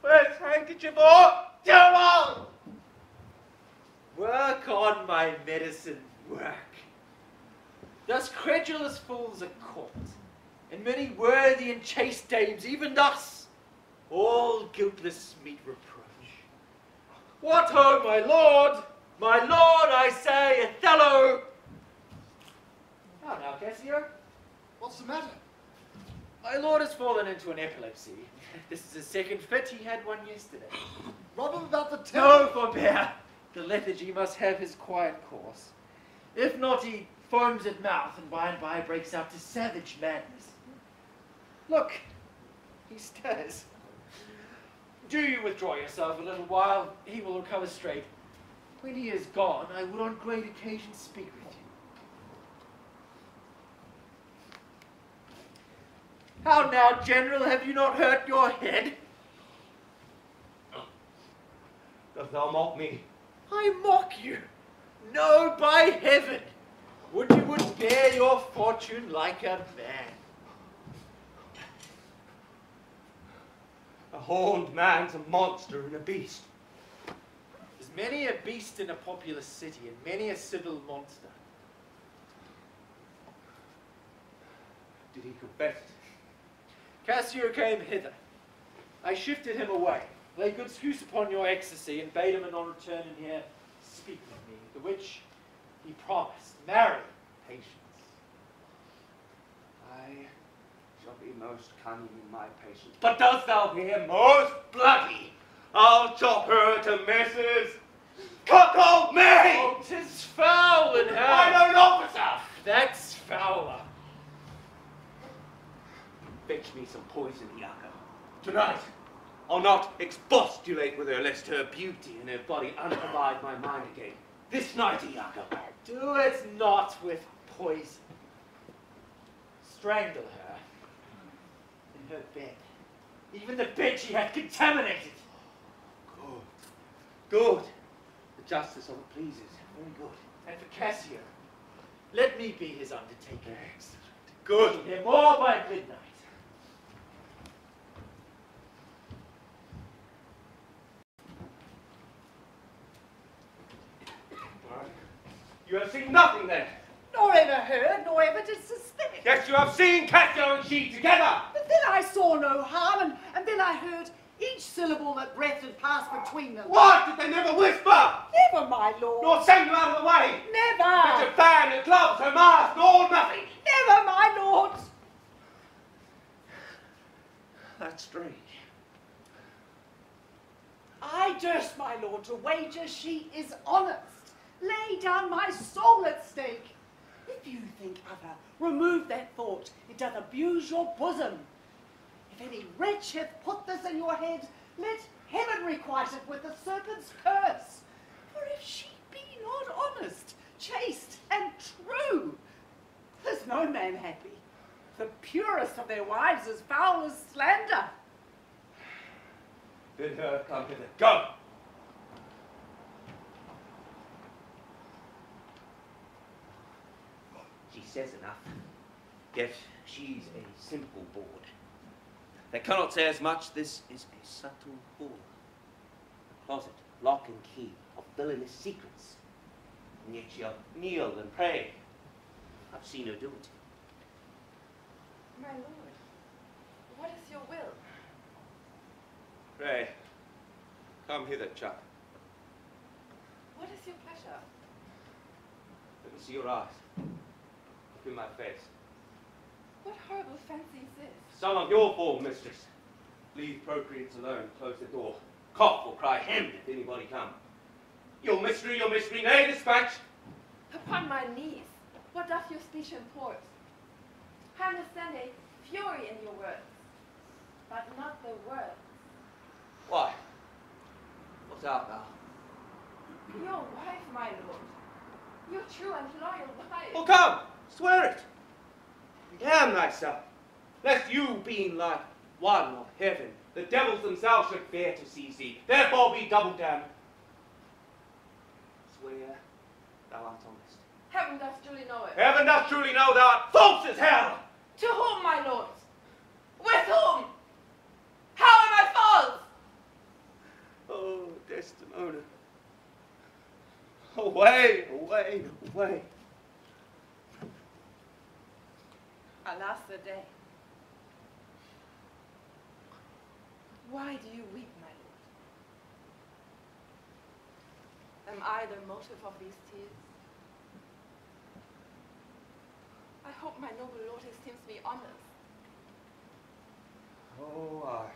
D: First handkerchief or terrible!
B: Work on my medicine, work. Thus credulous fools are caught, and many worthy and chaste dames, even thus, all guiltless meet reproach. What ho, my lord, I say, Othello! How now, Cassio?
E: What's the matter?
B: My lord has fallen into an epilepsy. This is his second fit. He had one yesterday.
E: Rob him about the
B: No,
E: temple.
B: forbear. The lethargy must have his quiet course. If not, he foams at mouth and by breaks out to savage madness. Look, he stirs. Do you withdraw yourself a little while, he will recover straight. When he is gone, I would on great occasion speak with you. How now, General, have you not hurt your head?
D: Dost thou mock me?
B: I mock you. No, by heaven. Would you would bear your fortune like a man.
D: A horned man's a monster and a beast.
B: There's many a beast in a populous city, and many a civil monster.
D: Did he confess?
B: Cassio came hither. I shifted him away, laid good excuse upon your ecstasy, and bade him anon return in here speak with me, the which he promised. Marry, patience.
D: I shall be most cunning in my patience. But dost thou hear most bloody? I'll chop her to messes. Cuckold me!
B: Oh, 'tis foul in her.
D: I know not officer.
B: That's fouler.
D: Fetch me some poison, Iago. Tonight, I'll not expostulate with her, lest her beauty and her body unprovide my mind again. This night, Iago.
B: Do it not with poison. Strangle her in her bed. Even the bed she had contaminated.
D: Good. Good. The justice of it pleases. Very good.
B: And for Cassio, let me be his undertaker.
D: Excellent. Good.
B: Hear more by midnight.
D: You have seen nothing then?
H: Nor ever heard, nor ever did suspect.
D: Yes, you have seen Cassio and she together.
H: But then I saw no harm, and then I heard each syllable that breath had passed between them.
D: What? Did they never whisper?
H: Never, my lord.
D: Nor send you out of the way?
H: Never.
D: Such a fan and gloves, her mask, nor nothing.
H: Never, my lord.
D: That's strange.
H: I durst, my lord, to wager she is honest. Lay down my soul at stake. If you think other, remove that thought. It doth abuse your bosom. If any wretch hath put this in your head, let heaven requite it with the serpent's curse. For if she be not honest, chaste, and true, there's no man happy. The purest of their wives is foul as slander.
D: Bid her come hither. Go! She says enough, yet she's a simple board. They cannot say as much. This is a subtle hall, a closet, lock and key, of villainous secrets. And yet she'll kneel and pray. I've seen her do it.
G: My lord, what is your will?
D: Pray, come hither, Chuck.
G: What is your pleasure?
D: Let me see your eyes. Look in my face.
G: What horrible fancy is this?
D: Some of your form, mistress. Leave procreants alone. Close the door. Cough or cry hem if anybody come. Your mystery, nay, dispatch.
G: Upon my knees, what doth your speech import? I understand a fury in your words, but not the words.
D: Why? What's out now?
G: Your wife, my lord. Your true and loyal wife.
D: Oh, come, swear it. Damn thyself, lest you, being like one of heaven, the devils themselves should fear to seize thee, therefore be double damned. Swear thou art honest.
G: Heaven does truly know it.
D: Heaven doth truly know thou art false as hell.
G: To whom, my lord? With whom? How am I false?
D: Oh, Desdemona. Away, away, away.
G: Alas the day. Why do you weep, my lord? Am I the motive of these tears? I hope my noble lord esteems me honest.
D: Oh, aye.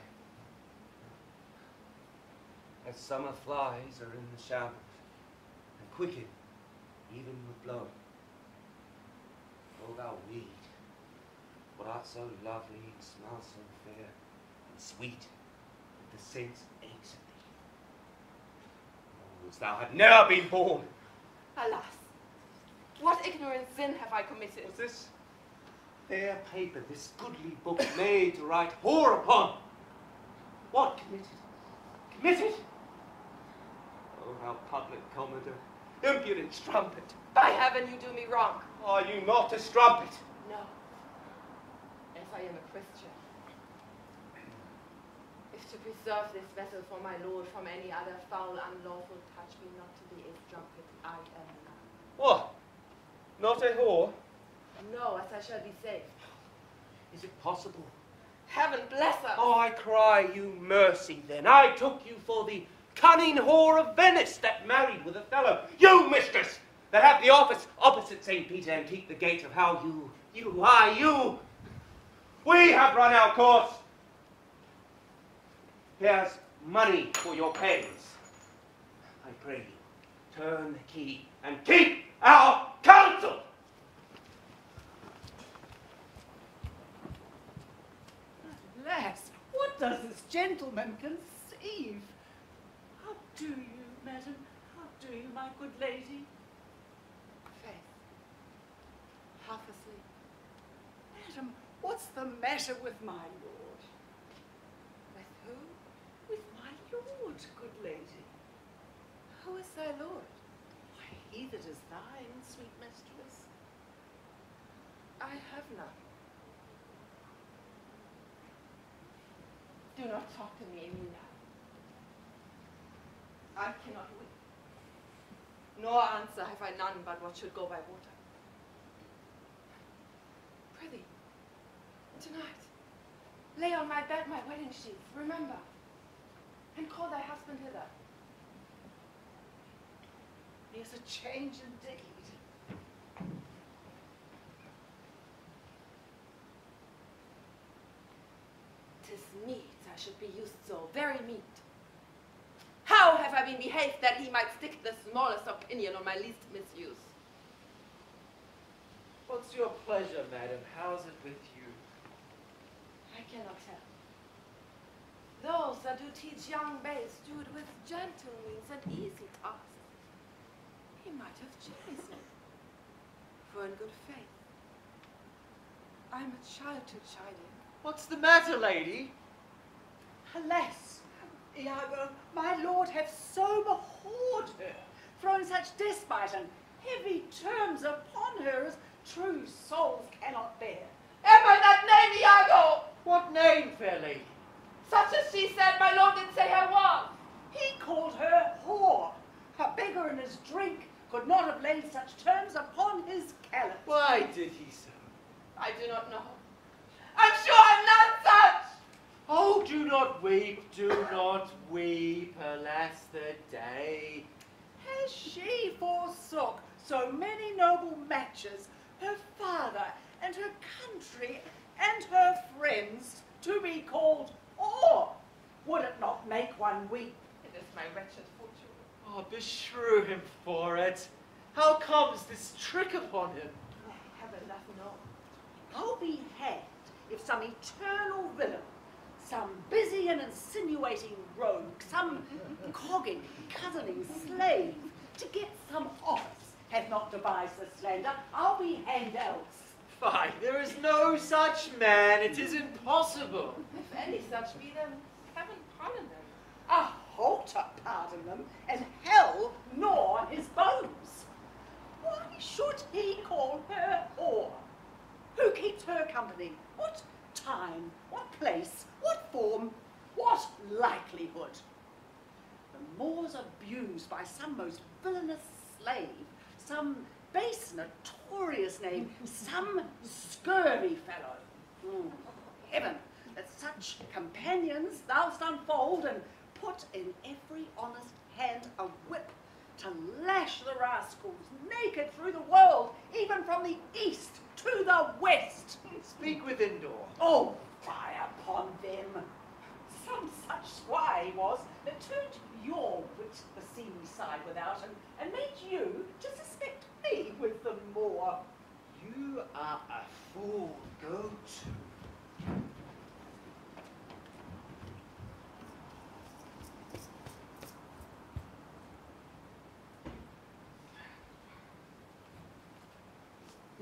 D: As summer flies are in the showers, and quicken, even with blow. O thou weed, what art so lovely and smells so fair and sweet, that the sense aches at thee. Oh, as thou had never been born.
G: Alas, what ignorant sin have I committed?
D: Was this fair paper, this goodly book made to write whore upon? What committed? Committed? Oh, how public commodore, impudent strumpet.
G: By heaven, you do me wrong.
D: Are you not a strumpet?
G: No, as I am a Christian. If to preserve this vessel for my lord from any other foul, unlawful touch me not to be a strumpet, I am none.
D: What? Not a whore?
G: No, as I shall be saved.
D: Is it possible?
G: Heaven bless us!
D: Oh, I cry you mercy then. I took you for the cunning whore of Venice that married with Othello. You, mistress, that have the office opposite St. Peter and keep the gate of how you. We have run our course. Here's money for your pains. I pray you, turn the key and keep our counsel.
H: Alas, what does this gentleman conceive? How do you, madam? How do you, my good lady?
G: Faith, half asleep.
H: Madam, what's the matter with my lord?
G: With who?
H: With my lord, good lady.
G: Who is thy lord?
H: Why, he that is thine, sweet mistress.
G: I have none. Do not talk to me, Emilia. I cannot weep. Nor answer have I none but what should go by water. Prithee, tonight, lay on my bed my wedding sheets, remember, and call thy husband hither.
H: Here's a change indeed.
G: 'Tis meet I should be used so, very meet. How have I been behaved that he might stick the smallest opinion on my least misuse?
B: What's your pleasure, madam? How's it with you?
G: I cannot tell. Those that do teach young babes do it with gentle wings and easy tasks. He might have chosen, for in good faith, I'm a child to chide him.
B: What's the matter, lady?
H: Alas, Iago, my lord hath so abhorred her, thrown such despite and heavy terms upon her as true souls cannot bear.
G: Am I that name, Iago?
B: What name, fair lady?
G: Such as she said my lord did say her was.
H: He called her whore. A beggar in his drink could not have laid such terms upon his callet.
B: Why did he so?
G: I do not know. I'm sure I'm not such.
B: Oh, do not weep, do not weep, alas the day.
H: Has she forsook so many noble matches, her father and her country and her friends, to be called whore? Would it not make one weep?
G: It is my wretched fortune.
B: Oh, beshrew him for it. How comes this trick upon him?
G: Heaven doth know.
H: I'll be hanged if some eternal villain, some busy and insinuating rogue, some cogging, cozening slave, to get some office, hath not devised the slander. I'll be hanged else.
B: Fie, there is no such man, it is impossible.
G: If any such be, then heaven pardon them.
H: A halter pardon them, and hell gnaw his bones. Why should he call her whore? Who keeps her company? What time? What place? What form? What likelihood? The Moor's abused by some most villainous slave, some base, notorious name, some scurvy fellow. Heaven, that such companions thou'st unfold and put in every honest hand a whip to lash the rascals naked through the world, even from the east to the west.
B: Speak with Indor.
H: Oh, fie upon them! Some such squire he was that turned your wit the seamy side without, and made you to suspect me with the Moor.
B: You are a fool, go to.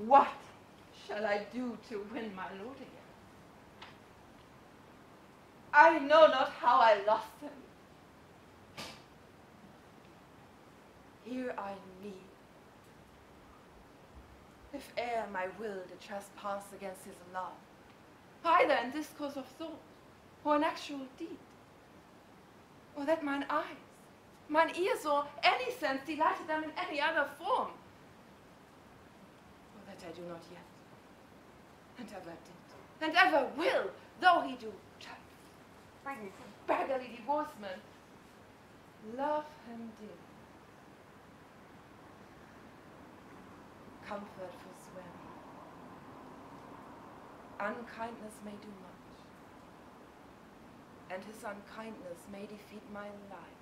G: What shall I do to win my lord again? I know not how I lost him. Here I kneel. If e'er my will did trespass against his love, either in discourse of thought, or in actual deed, or that mine eyes, mine ears, or any sense delighted them in any other form, or that I do not yet, and ever did, and ever will, though he do bring me from beggarly divorcement, love him dearly. Comfort forswear me. Unkindness may do much, and his unkindness may defeat my life,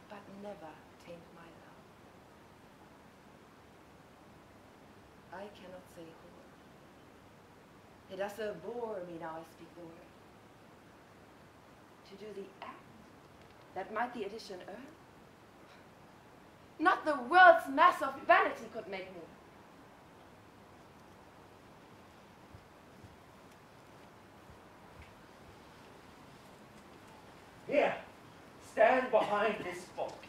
G: but never taint my love. I cannot say whore. It does bore me now I speak the word. To do the act that might the addition earn, not the world's mass of vanity could make me.
B: Here, stand behind this folk.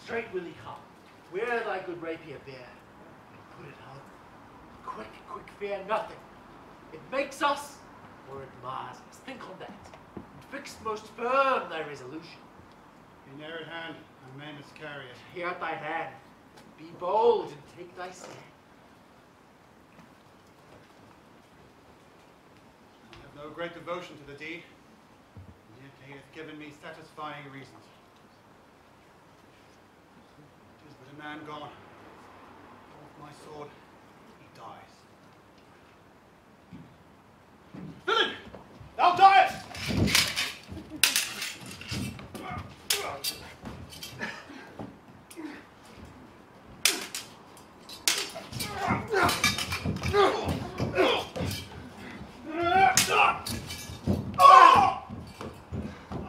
B: Straight will he come. Wear thy good rapier bare, and put it home. Quick, quick, fear nothing. It makes us, or it mars us. Think on that, and fix most firm thy resolution.
A: Be near at hand, and men must carry it.
B: Here at thy hand, be bold and take thy stand.
A: I have no great devotion to the deed, and yet he hath given me satisfying reasons. It is but a man gone. Off my sword, he dies. Villain! Thou diest!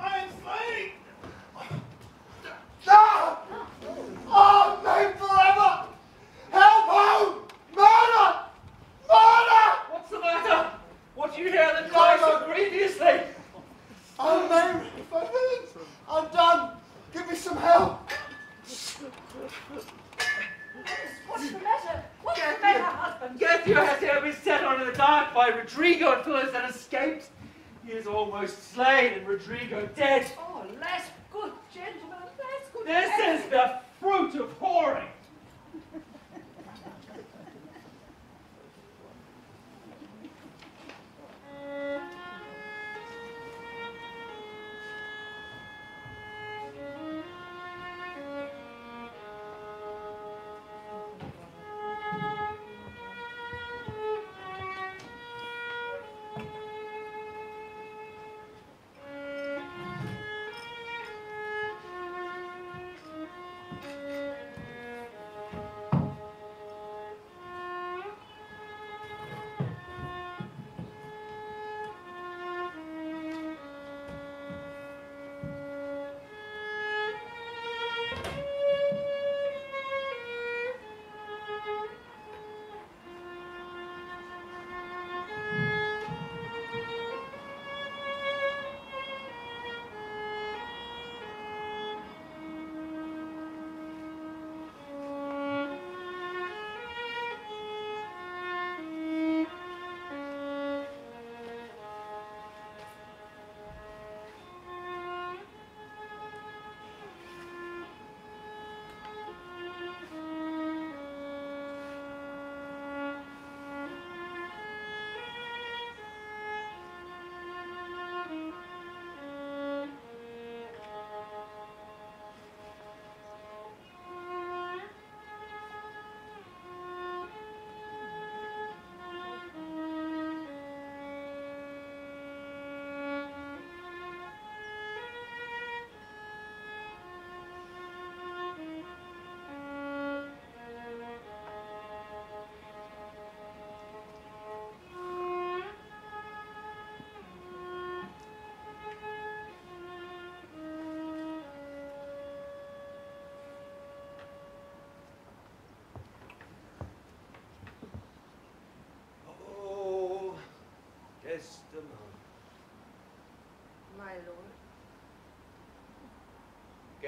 A: I am slain! Oh, made forever! Help home! Murder! Murder!
B: What's the matter? What do you hear that cries so grievously?
E: I'm made by villains! I'm done! Give me some help!
H: What's the matter? What's the matter, husband?
B: Garcia has here been set on in the dark by Roderigo until he has escaped. He is almost slain and Roderigo dead.
H: Oh, less good, gentlemen, less good.
B: This is the fruit of whoring.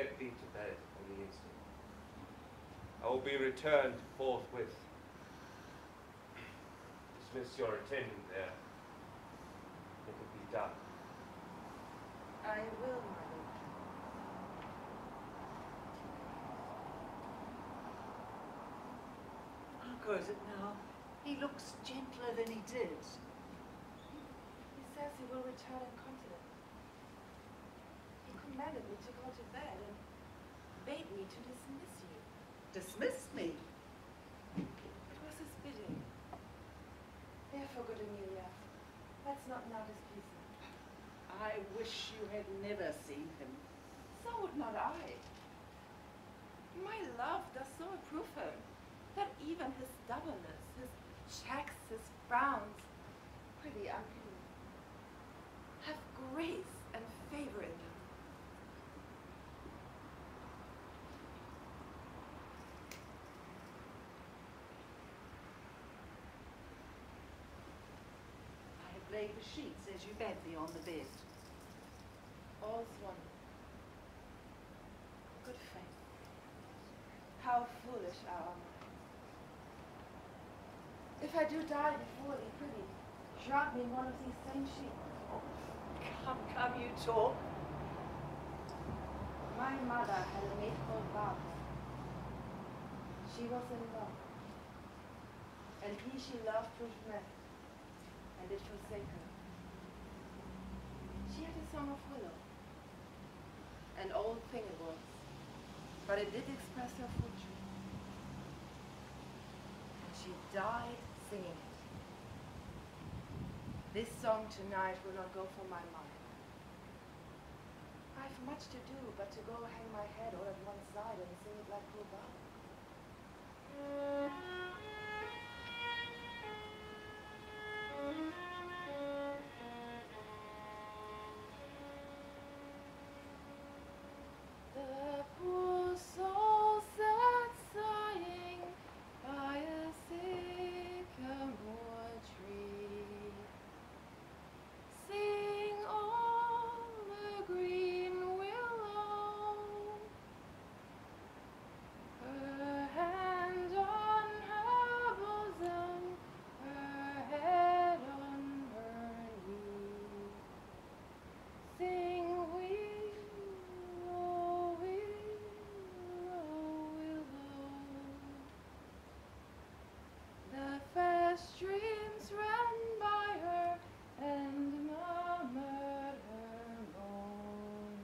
D: get thee to bed on the instant. I will be returned forthwith. Dismiss your attendant there. Let it be done.
G: I will, my lord.
H: How goes it now? He looks gentler than he did.
G: He says he will return incontinent. He commanded me to go to bed and bade me to dismiss you.
H: Dismiss me?
G: It was his bidding. Therefore, good Emilia, let's not now displease him.
H: I wish you had never seen him.
G: So would not I. My love does so approve him that even his stubbornness, his checks, his frowns, pretty unpity, have grace and favor in them.
H: I have laid the sheets as you bade me on the bed.
G: All's one. Good faith. How foolish our minds. If I do die before thee, prithee, drop me in one of these same sheets.
H: Come, you talk.
G: My mother had a maid called Barbara. She was in love. And he she loved proved met, and did forsake her. She had a song of willow. An old thing it was, but it did express her fortune. And she died singing it. This song tonight will not go from my mind. I've much to do but to go hang my head all at one side and sing it like Brazao. The poor soul sat sighing by a sycamore tree. Sing all the green willow, her hand on her bosom, her head on her knee. Sing willow, willow, willow. The fast streams ran by her and murmured her moan.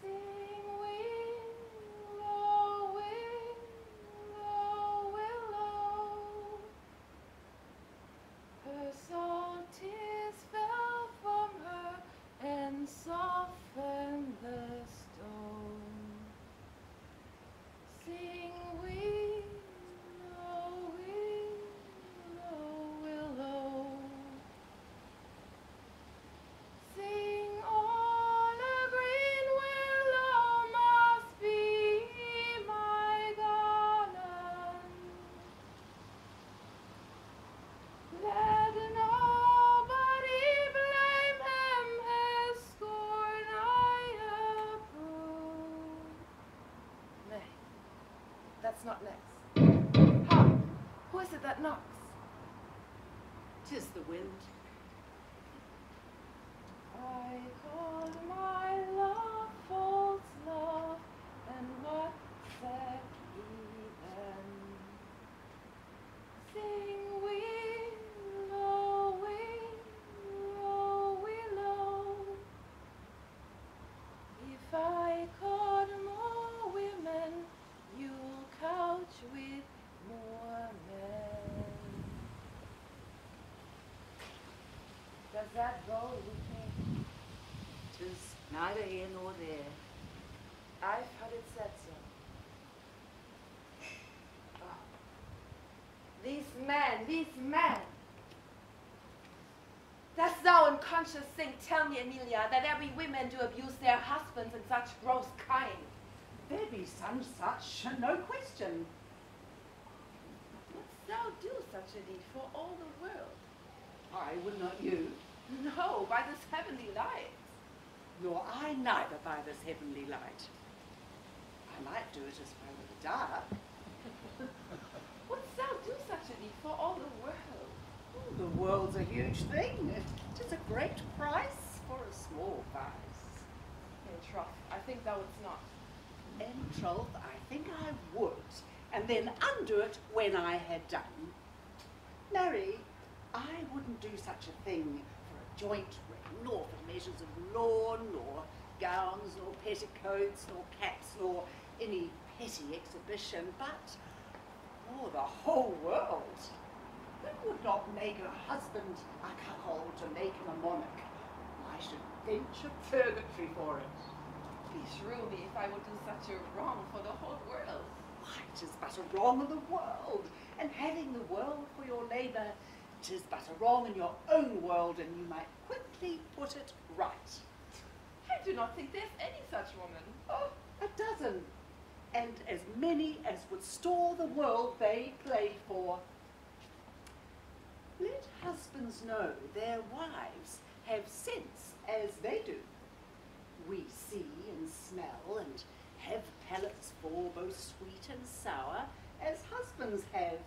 G: Sing willow, willow, willow. Her salt tears fell from her and softened the stone. Sing willow, willow, willow. Sing all a green willow must be my garland. Let nobody blame him, his scorn I approve. Nay, that's not next. Hark! Who is it that knocks?
H: 'Tis the wind.
G: I called my love false love, and what said he then? Sing willow, willow, willow. If I caught more women, you'll couch with more men. Does that go, you think?
H: 'Tis neither here nor there.
G: I've heard it said so. Oh. These men! Dost thou unconscious think, tell me, Emilia, that every women do abuse their husbands in such gross kind?
H: There be some such, no question.
G: Wouldst thou do such a deed for all the world?
H: I would not you.
G: No, by this heavenly light.
H: nor I neither by this heavenly light. I might do it as well as die.
G: Wouldst thou do such a deed for all the world?
H: Oh, the world's a huge thing. It is a great price for a small price.
G: In troth, I think thou wouldst not.
H: In troth, I think I would, and then undo it when I had done. Marry, I wouldn't do such a thing for a joint ring, nor for measures of lawn, nor gowns, nor petticoats, nor caps, nor any petty exhibition, but for the whole world. That would not make a husband a cuckold to make him a monarch. I should venture purgatory for it.
G: Beshrew me if I would do such a wrong for the whole world.
H: Why, 'tis but a wrong of the world, and having the world for your neighbour, 'tis but a wrong in your own world, and you might quickly put it right.
G: I do not think there's any such woman.
H: Oh, a dozen, and as many as would store the world they play for. Let husbands know their wives have sense as they do. We see and smell and have palates for both sweet and sour as husbands have.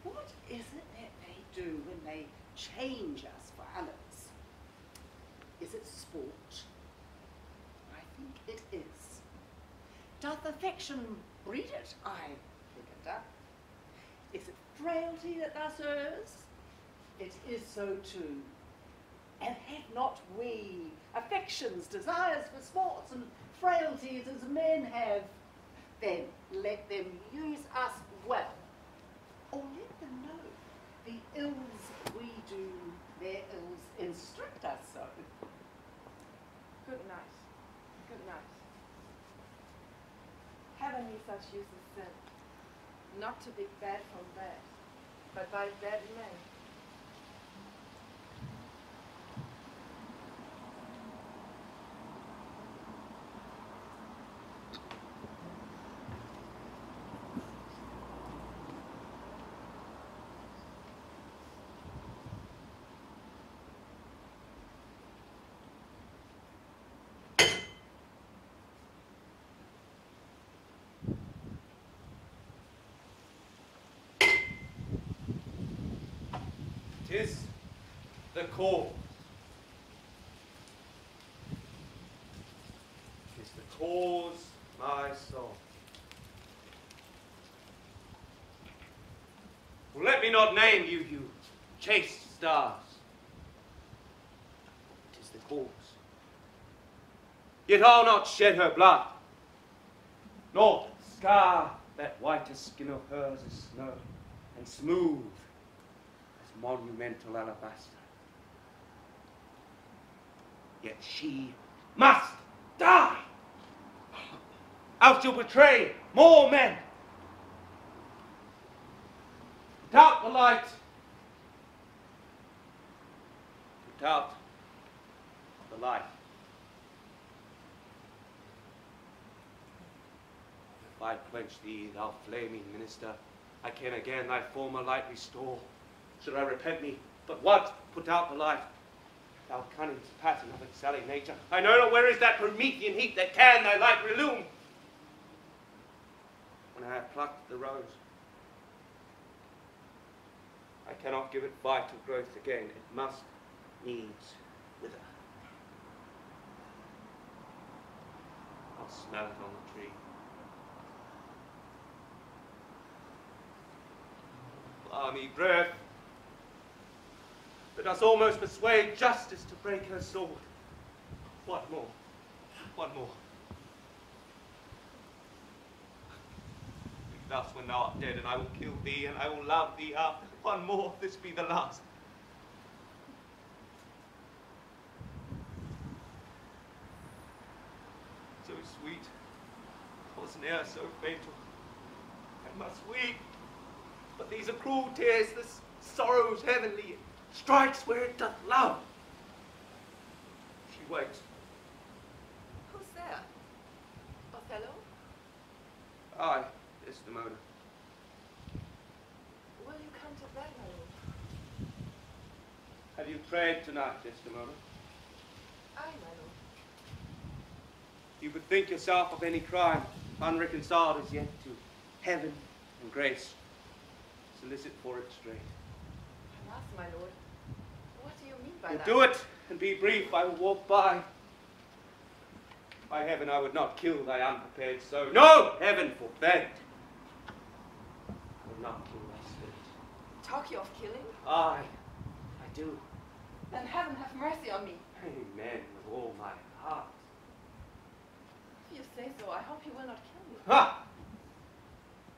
H: What is it that they do when they change us for others? Is it sport? I think it is. Doth affection breed it? I pick it up. Is it frailty that thus errs? It is so too. And have not we affections, desires for sports, and frailties as men have? Then let them use us well, or let them know the ills we do, their ills instruct us so.
G: Good night. Good night. Have any such use as sin, not to be bad from bad, but by bad men.
D: Tis the cause. Tis the cause, my soul. Well, let me not name you, you chaste stars. Tis the cause. Yet I'll not shed her blood, nor scar that whitest skin of hers as snow, and smooth monumental alabaster. Yet she must die, else you'll betray more men. Put out the light. Put out the light. If I quench thee, thou flaming minister, I can again thy former light restore. Should I repent me, but what? Put out the light. Thou cunning pattern of excelling nature, I know not where is that Promethean heat that can thy light relume. When I have plucked the rose, I cannot give it vital growth again. It must needs wither. I'll smell it on the tree. Balmy breath that does almost persuade justice to break her sword. What more? What more? Thus when thou art dead, and I will kill thee, and I will love thee up. One more, this be the last. So sweet, was ne'er so fatal. I must weep, but these are cruel tears, this sorrow's heavenly. It strikes where it doth love. She waits.
G: Who's there? Othello?
D: Aye, Desdemona.
G: Will you come to bed, my lord?
D: Have you prayed tonight, Desdemona? you would think yourself of any crime, unreconciled as yet to heaven and grace, solicit for it straight.
G: Alas, my lord, what do you mean by
D: Well,
G: that?
D: do it, and be brief, I will walk by. By heaven, I would not kill thy unprepared soul. No, heaven forbid. I will not kill thy spirit.
G: Talk you of killing?
D: I do.
G: Then heaven have mercy on me.
D: Amen, with all my heart.
G: If you say so, I hope you will not kill me.
D: Ha!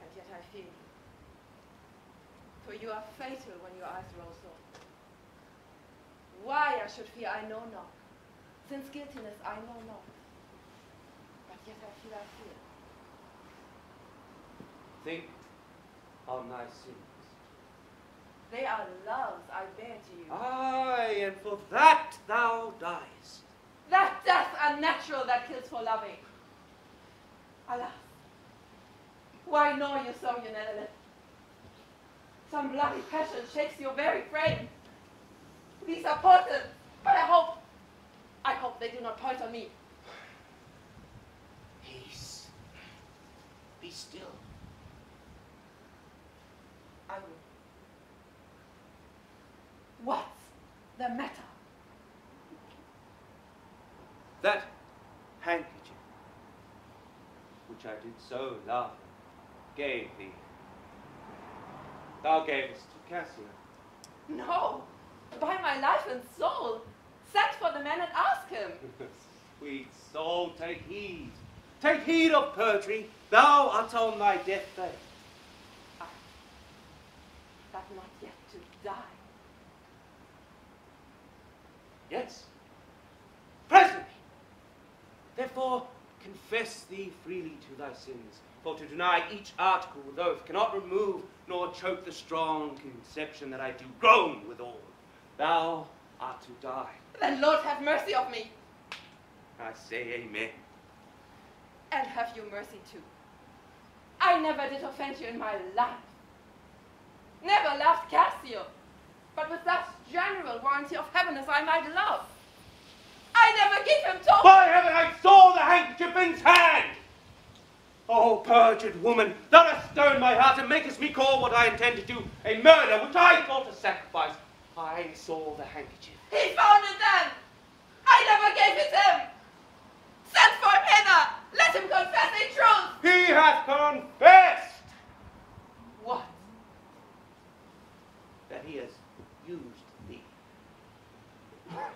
G: And yet I fear you. For you are fatal when your eyes roll so. Why I should fear, I know not. Since guiltiness, I know not. But yet I feel I fear.
D: Think on thy sins.
G: They are loves I bear to you.
D: Aye, and for that thou diest.
G: That death unnatural that kills for loving. Alas, why know you so, you Nettleton? Some bloody passion shakes your very frame. These are poisons, but I hope they do not point on me.
D: Peace. Be still.
G: I will. What's the matter?
D: That handkerchief, which I did so love, gave thee. Thou gavest to Cassio.
G: No, by my life and soul. Send for the man and ask him.
D: Sweet soul, take heed. Take heed of perjury. Thou art on thy deathbed.
G: But not yet to die.
D: Yes. Presently. Therefore, confess thee freely to thy sins. For to deny each article with oath cannot remove nor choke the strong conception that I do groan withal. Thou art to die.
G: Then Lord have mercy of me.
D: I say amen.
G: And have you mercy too. I never did offend you in my life. Never loved Cassio, but with that general warranty of heaven as I might love. I never give him talk.
D: By heaven, I saw the handkerchief in his hand. Oh, perjured woman, thou hast stoned my heart and makest me call what I intend to do a murder, which I thought a sacrifice. I saw the handkerchief.
G: He found it then. I never gave it him. Send for him hither. Let him confess the truth.
D: He hath confessed.
G: What?
D: That he has used thee.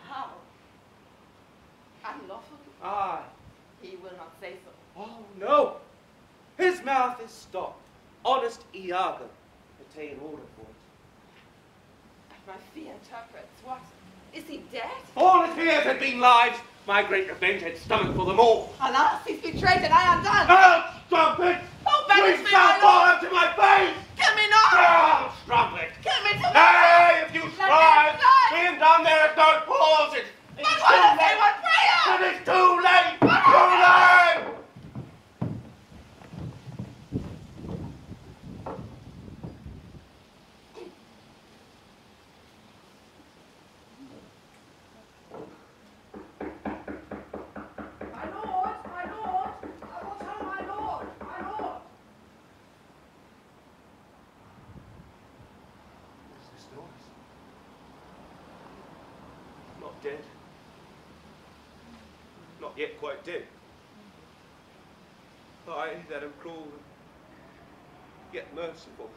G: How? Unlawfully?
D: Aye.
G: He will not say so.
D: Oh, no. His mouth is stopped. Honest Iago attain order for it.
G: But my fee interprets. What? Is he dead?
D: All his fears had been lives. My great revenge had stomach for them all.
G: Alas, he's betrayed and I undone.
D: Out, strumpet!
G: Oh, banish me,
D: shall
G: my
D: fall
G: lord!
D: to my face!
G: Kill me not!
D: Out, strumpet!
G: Kill me to
D: Nay, if you
G: Let
D: strive,
G: them fly!
D: being done there is no pause.
G: But what if they want prayer?
D: It is too late! Too late!
H: My lord! My lord! I will tell my lord! My lord!
D: What's this noise? Not dead. Not yet quite dead. I that am cruel, yet merciful.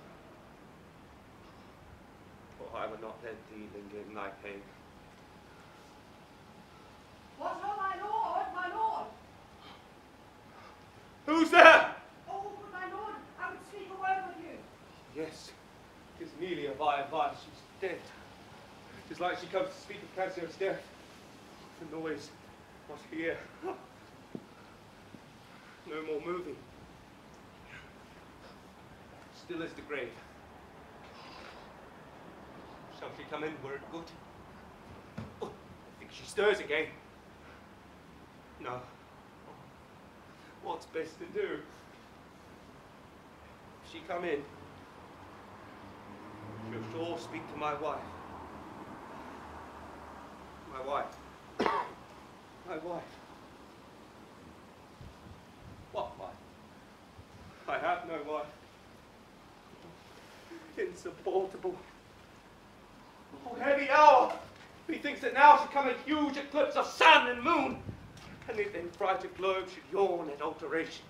D: For I will not let thee linger in thy pain.
H: What ho, my lord! My lord!
D: Who's there?
H: Oh, good my lord, I would speak a word with you.
D: Yes, 'tis Emilia by advice. She's dead. 'Tis like she comes to speak of Cassio's death. The noise was here. No more moving. Still as the grave. Shall she come in were it good? Oh, I think she stirs again. No. What's best to do? If she come in, she'll sure speak to my wife. My wife. My wife. no wife. Insupportable. Oh, heavy hour! Methinks that now should come a huge eclipse of sun and moon, and if then frighted globe should yawn at alteration.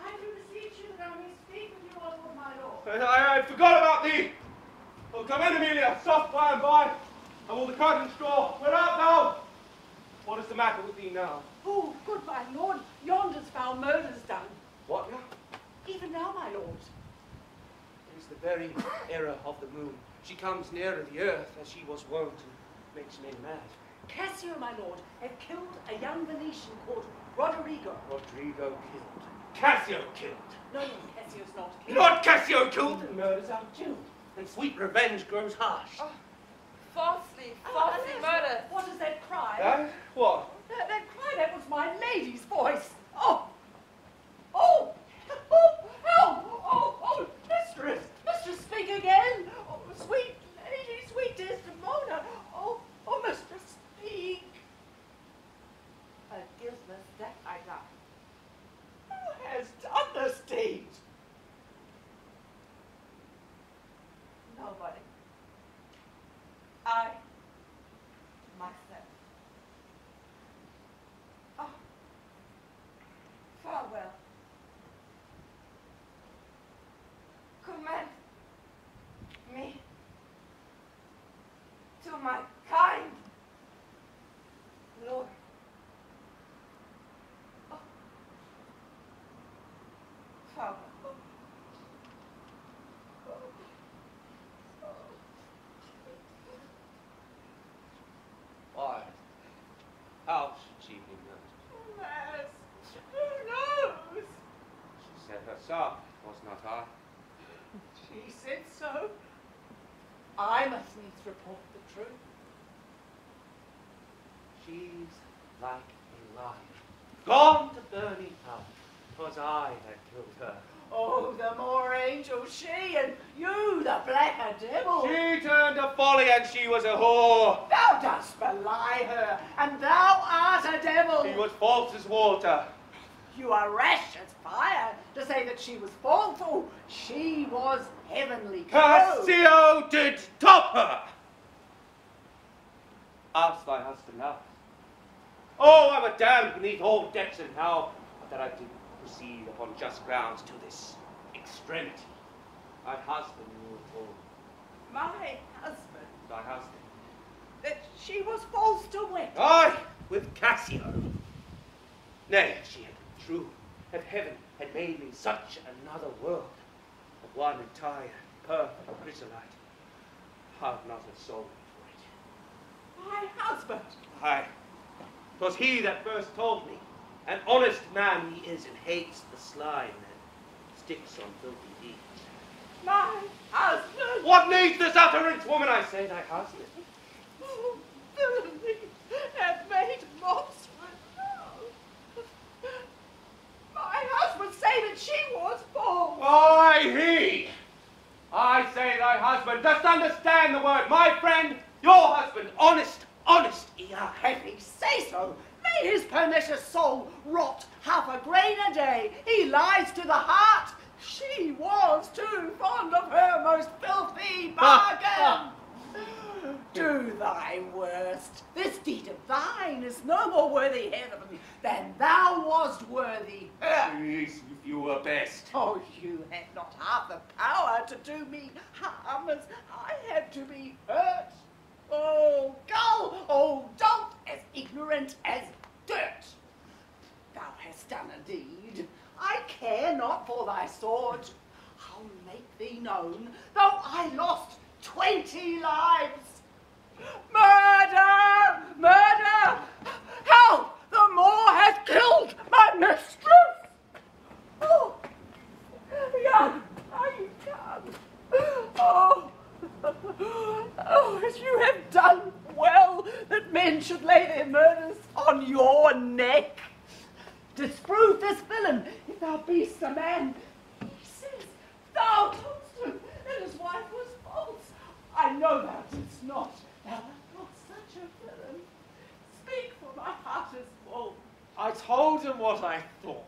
H: I do beseech you that I may speak with you, O my lord.
D: I forgot about thee! Oh, come in, Emilia, soft by and by. I will the curtains draw. Where art thou? What is the matter with thee now?
H: Oh, good my lord, yonder's foul murder's done.
D: What now?
H: Even now, my lord.
D: It is the very error of the moon. She comes nearer the earth as she was wont and makes men mad.
H: Cassio, my lord, have killed a young Venetian called Roderigo.
D: Roderigo killed. Cassio killed.
H: No, Cassio's not killed.
D: Not Cassio killed! And murders are due, and sweet revenge grows harsh.
G: Oh, falsely murdered.
H: What is that cry?
D: What?
H: That cry, that was my lady's voice. Oh! Oh! Oh! Help! Oh! Mistress! Mistress, speak again! Oh, sweet lady, sweet Desdemona! Oh, mistress, speak!
G: A guiltless death I die.
H: Who has done this deed?
G: Nobody. I, myself. Oh, farewell. Commend me to my kind Lord. Oh. Farewell.
D: Why? How should she be murdered?
H: Alas, who knows?
D: She said herself, was not I?
H: She said so. I must needs report the truth.
D: She's like a lion, gone to burning hell. 'Twas I that killed her.
H: Oh, the more angel she, and you the blacker devil.
D: She turned to folly, and she was a whore.
H: Thou dost belie her, and thou art a devil.
D: She was false as water.
H: You are rash as fire to say that she was false. Oh, she was heavenly.
D: Cassio did top her. Ask thy husband now. Oh, I were damned beneath all depths in hell, but that I did proceed upon just grounds to this extremity. Thy husband knew it all.
H: My husband.
D: Thy husband.
H: That she was false to wit.
D: Aye, with Cassio. Nay, she had been true. If heaven had made me such another world, of one entire, perfect chrysolite, I've not a soul for it.
H: My husband.
D: Aye, 'twas he that first told me. An honest man he is, and hates the slime that sticks on filthy deeds.
H: My husband.
D: What needs this utterance, woman? I say thy husband.
H: Oh, villainy hath made mops with love. My husband say that she was false.
D: Aye, he. I say thy husband. Just understand the word. My friend, your husband, honest Iago.
H: If he say so, may his pernicious soul rot half a grain a day. He lies to the heart. She was too fond of her most filthy bargain. Do thy worst. This deed of thine is no more worthy heaven than thou wast worthy her.
D: Please, if you were best.
H: Oh, you had not half the power to do me harm as I had to be hurt. Oh, gull, oh, dolt, as ignorant as dirt. Thou hast done a deed. I care not for thy sword. I'll make thee known, though I lost 20 lives. Murder! Murder! Help! The Moor hath killed my mistress! Oh! Young, are you come? Oh! Oh, as you have done well that men should lay their murders on your neck. Disprove this villain if thou be'st a man. He says thou toldst him that his wife was false. I know thou didst not. Thou art not such a villain. Speak, for my heart is full.
C: I told him what I thought.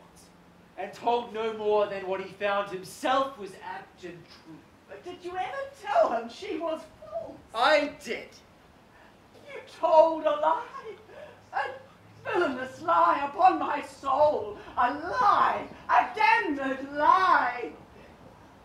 B: and told no more than what he found himself was apt and true.
H: But did you ever tell him she was false?
B: I did.
H: You told a lie. A villainous lie upon my soul. A lie. A damned lie.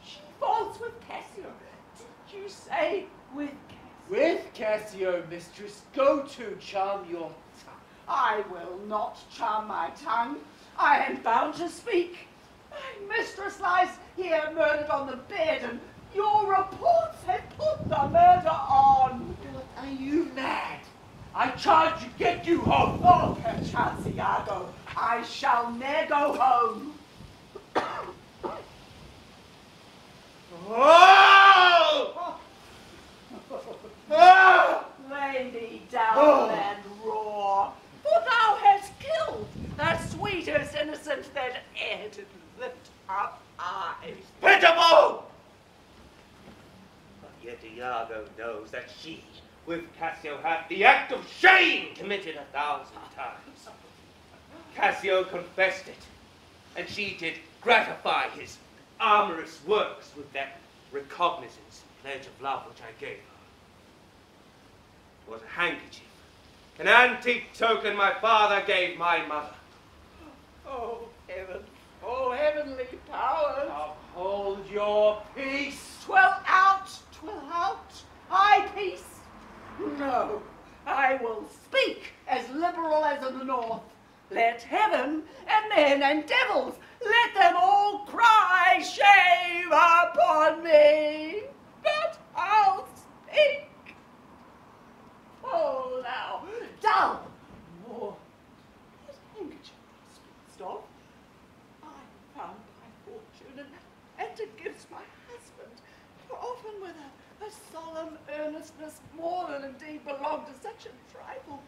H: She false with Cassio. Did you say with Cassio?
B: With Cassio, mistress, go to charm your tongue.
H: I will not charm my tongue. I am bound to speak. My mistress lies here murdered on the bed, and your reports have put the murder on.
B: Are you mad? I charge you, get you home.
H: Oh, perchance, Iago, I shall ne'er go home.
B: Oh!
H: Lay me down and roar, for thou hast killed the sweetest innocent that e'er did lift up eyes.
D: Pitiful! But yet Iago knows that she, with Cassio, hath the act of shame committed 1,000 times. Cassio confessed it, and she did gratify his amorous works with that recognizance and pledge of love which I gave her. It was a handkerchief, an antique token my father gave my mother.
H: Oh, heaven, oh, heavenly powers.
B: Uphold your peace.
H: 'Twill out, 'twill out. I peace. No, I will speak as liberal as in the north. Let heaven and men and devils, let them all cry shame upon me. But I'll speak. Oh, now, dull, more. That handkerchief thou speakest of, I found by fortune, and it gives my husband, for often with a solemn earnestness more than indeed belonged to such a trifle,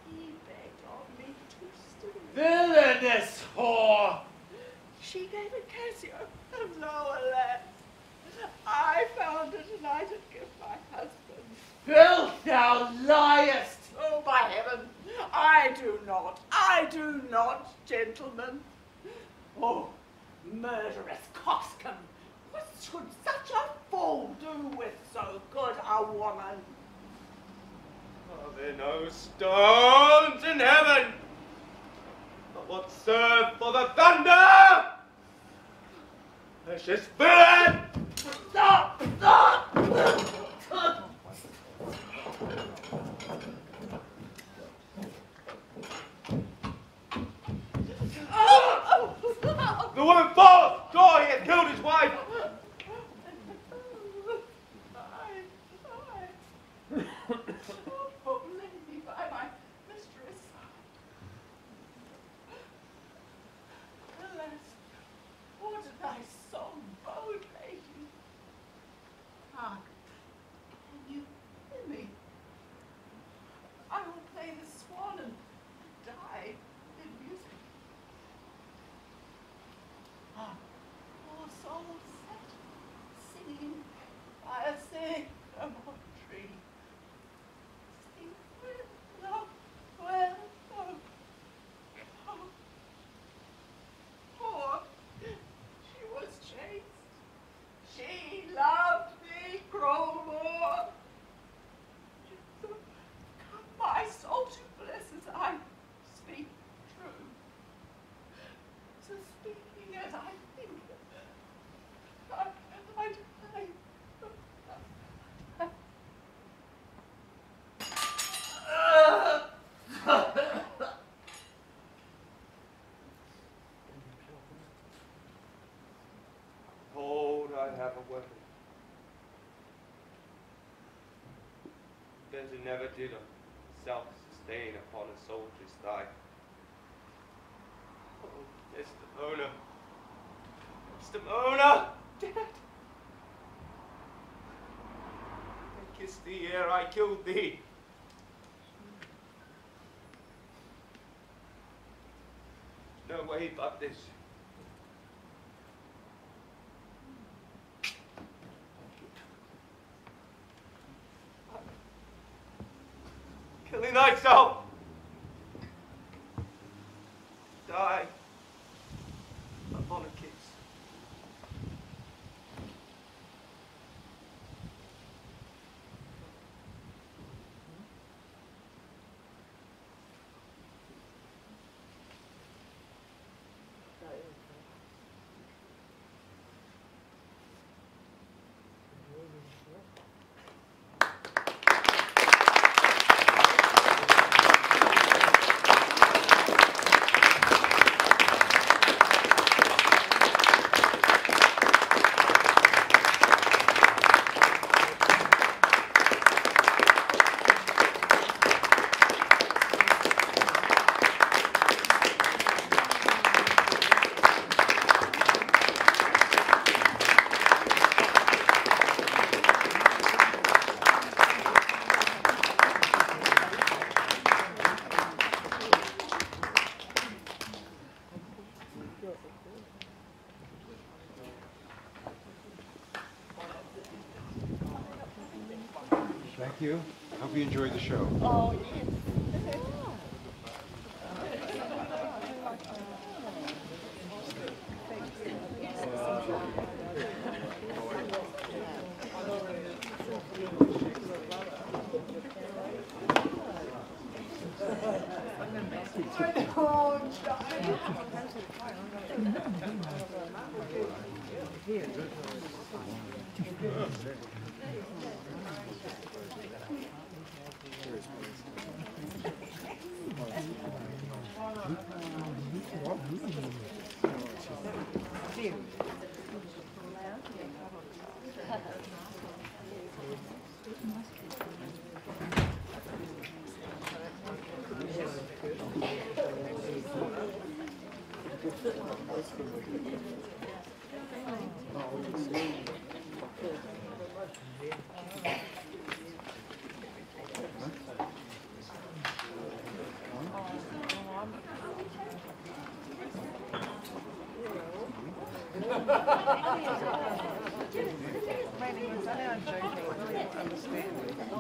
H: he begged of me to steal.
B: Villainous whore!
H: She gave it Cassio, and no, alas, I found it and I did give my husband.
B: Filth, thou liest!
H: Oh, by heaven, I do not, gentlemen. Oh, murderous coxcomb, what should such a fool do with so good a woman?
D: Are there no stones in heaven but what serve for the thunder? Precious villain!
H: Stop! Stop!
D: The woman falls! God, he has killed his wife!
H: Oh, lay me by my mistress. Alas, what did thy song bode, lady? Ah, can you hear me? I will play the swan and die in music. Ah, poor soul sat singing by a sycamore tree. Sing well, well, oh, oh. Poor, she was chaste. She loved me, grow more. Come my soul to bliss as I speak true. So speaking as I think,
D: Behold, I have a weapon. As it never did of self-sustain upon a soldier's thigh. Oh, Desdemona! Desdemona! Dead! I kissed thee ere I killed thee. No way but this. Killing thyself. Die
I: Thank you. Hope you enjoyed the show.
H: Oh, yes.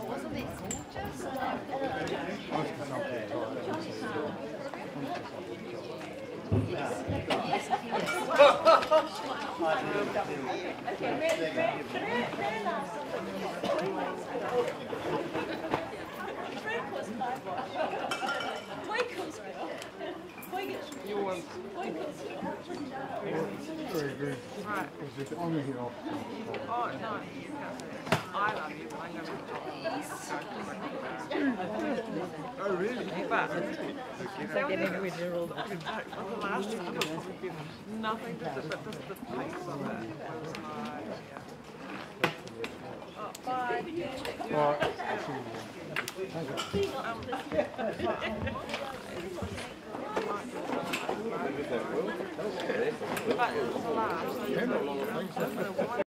G: Wasn't it gorgeous?
I: You want very good.
J: Right.
I: Is it on here?
J: Oh, no, you can't. I love you, but I never
I: Oh, really?
J: But so the last time I've probably been nothing but just the face of it. Oh, bye.
I: Well,
J: But it was the last.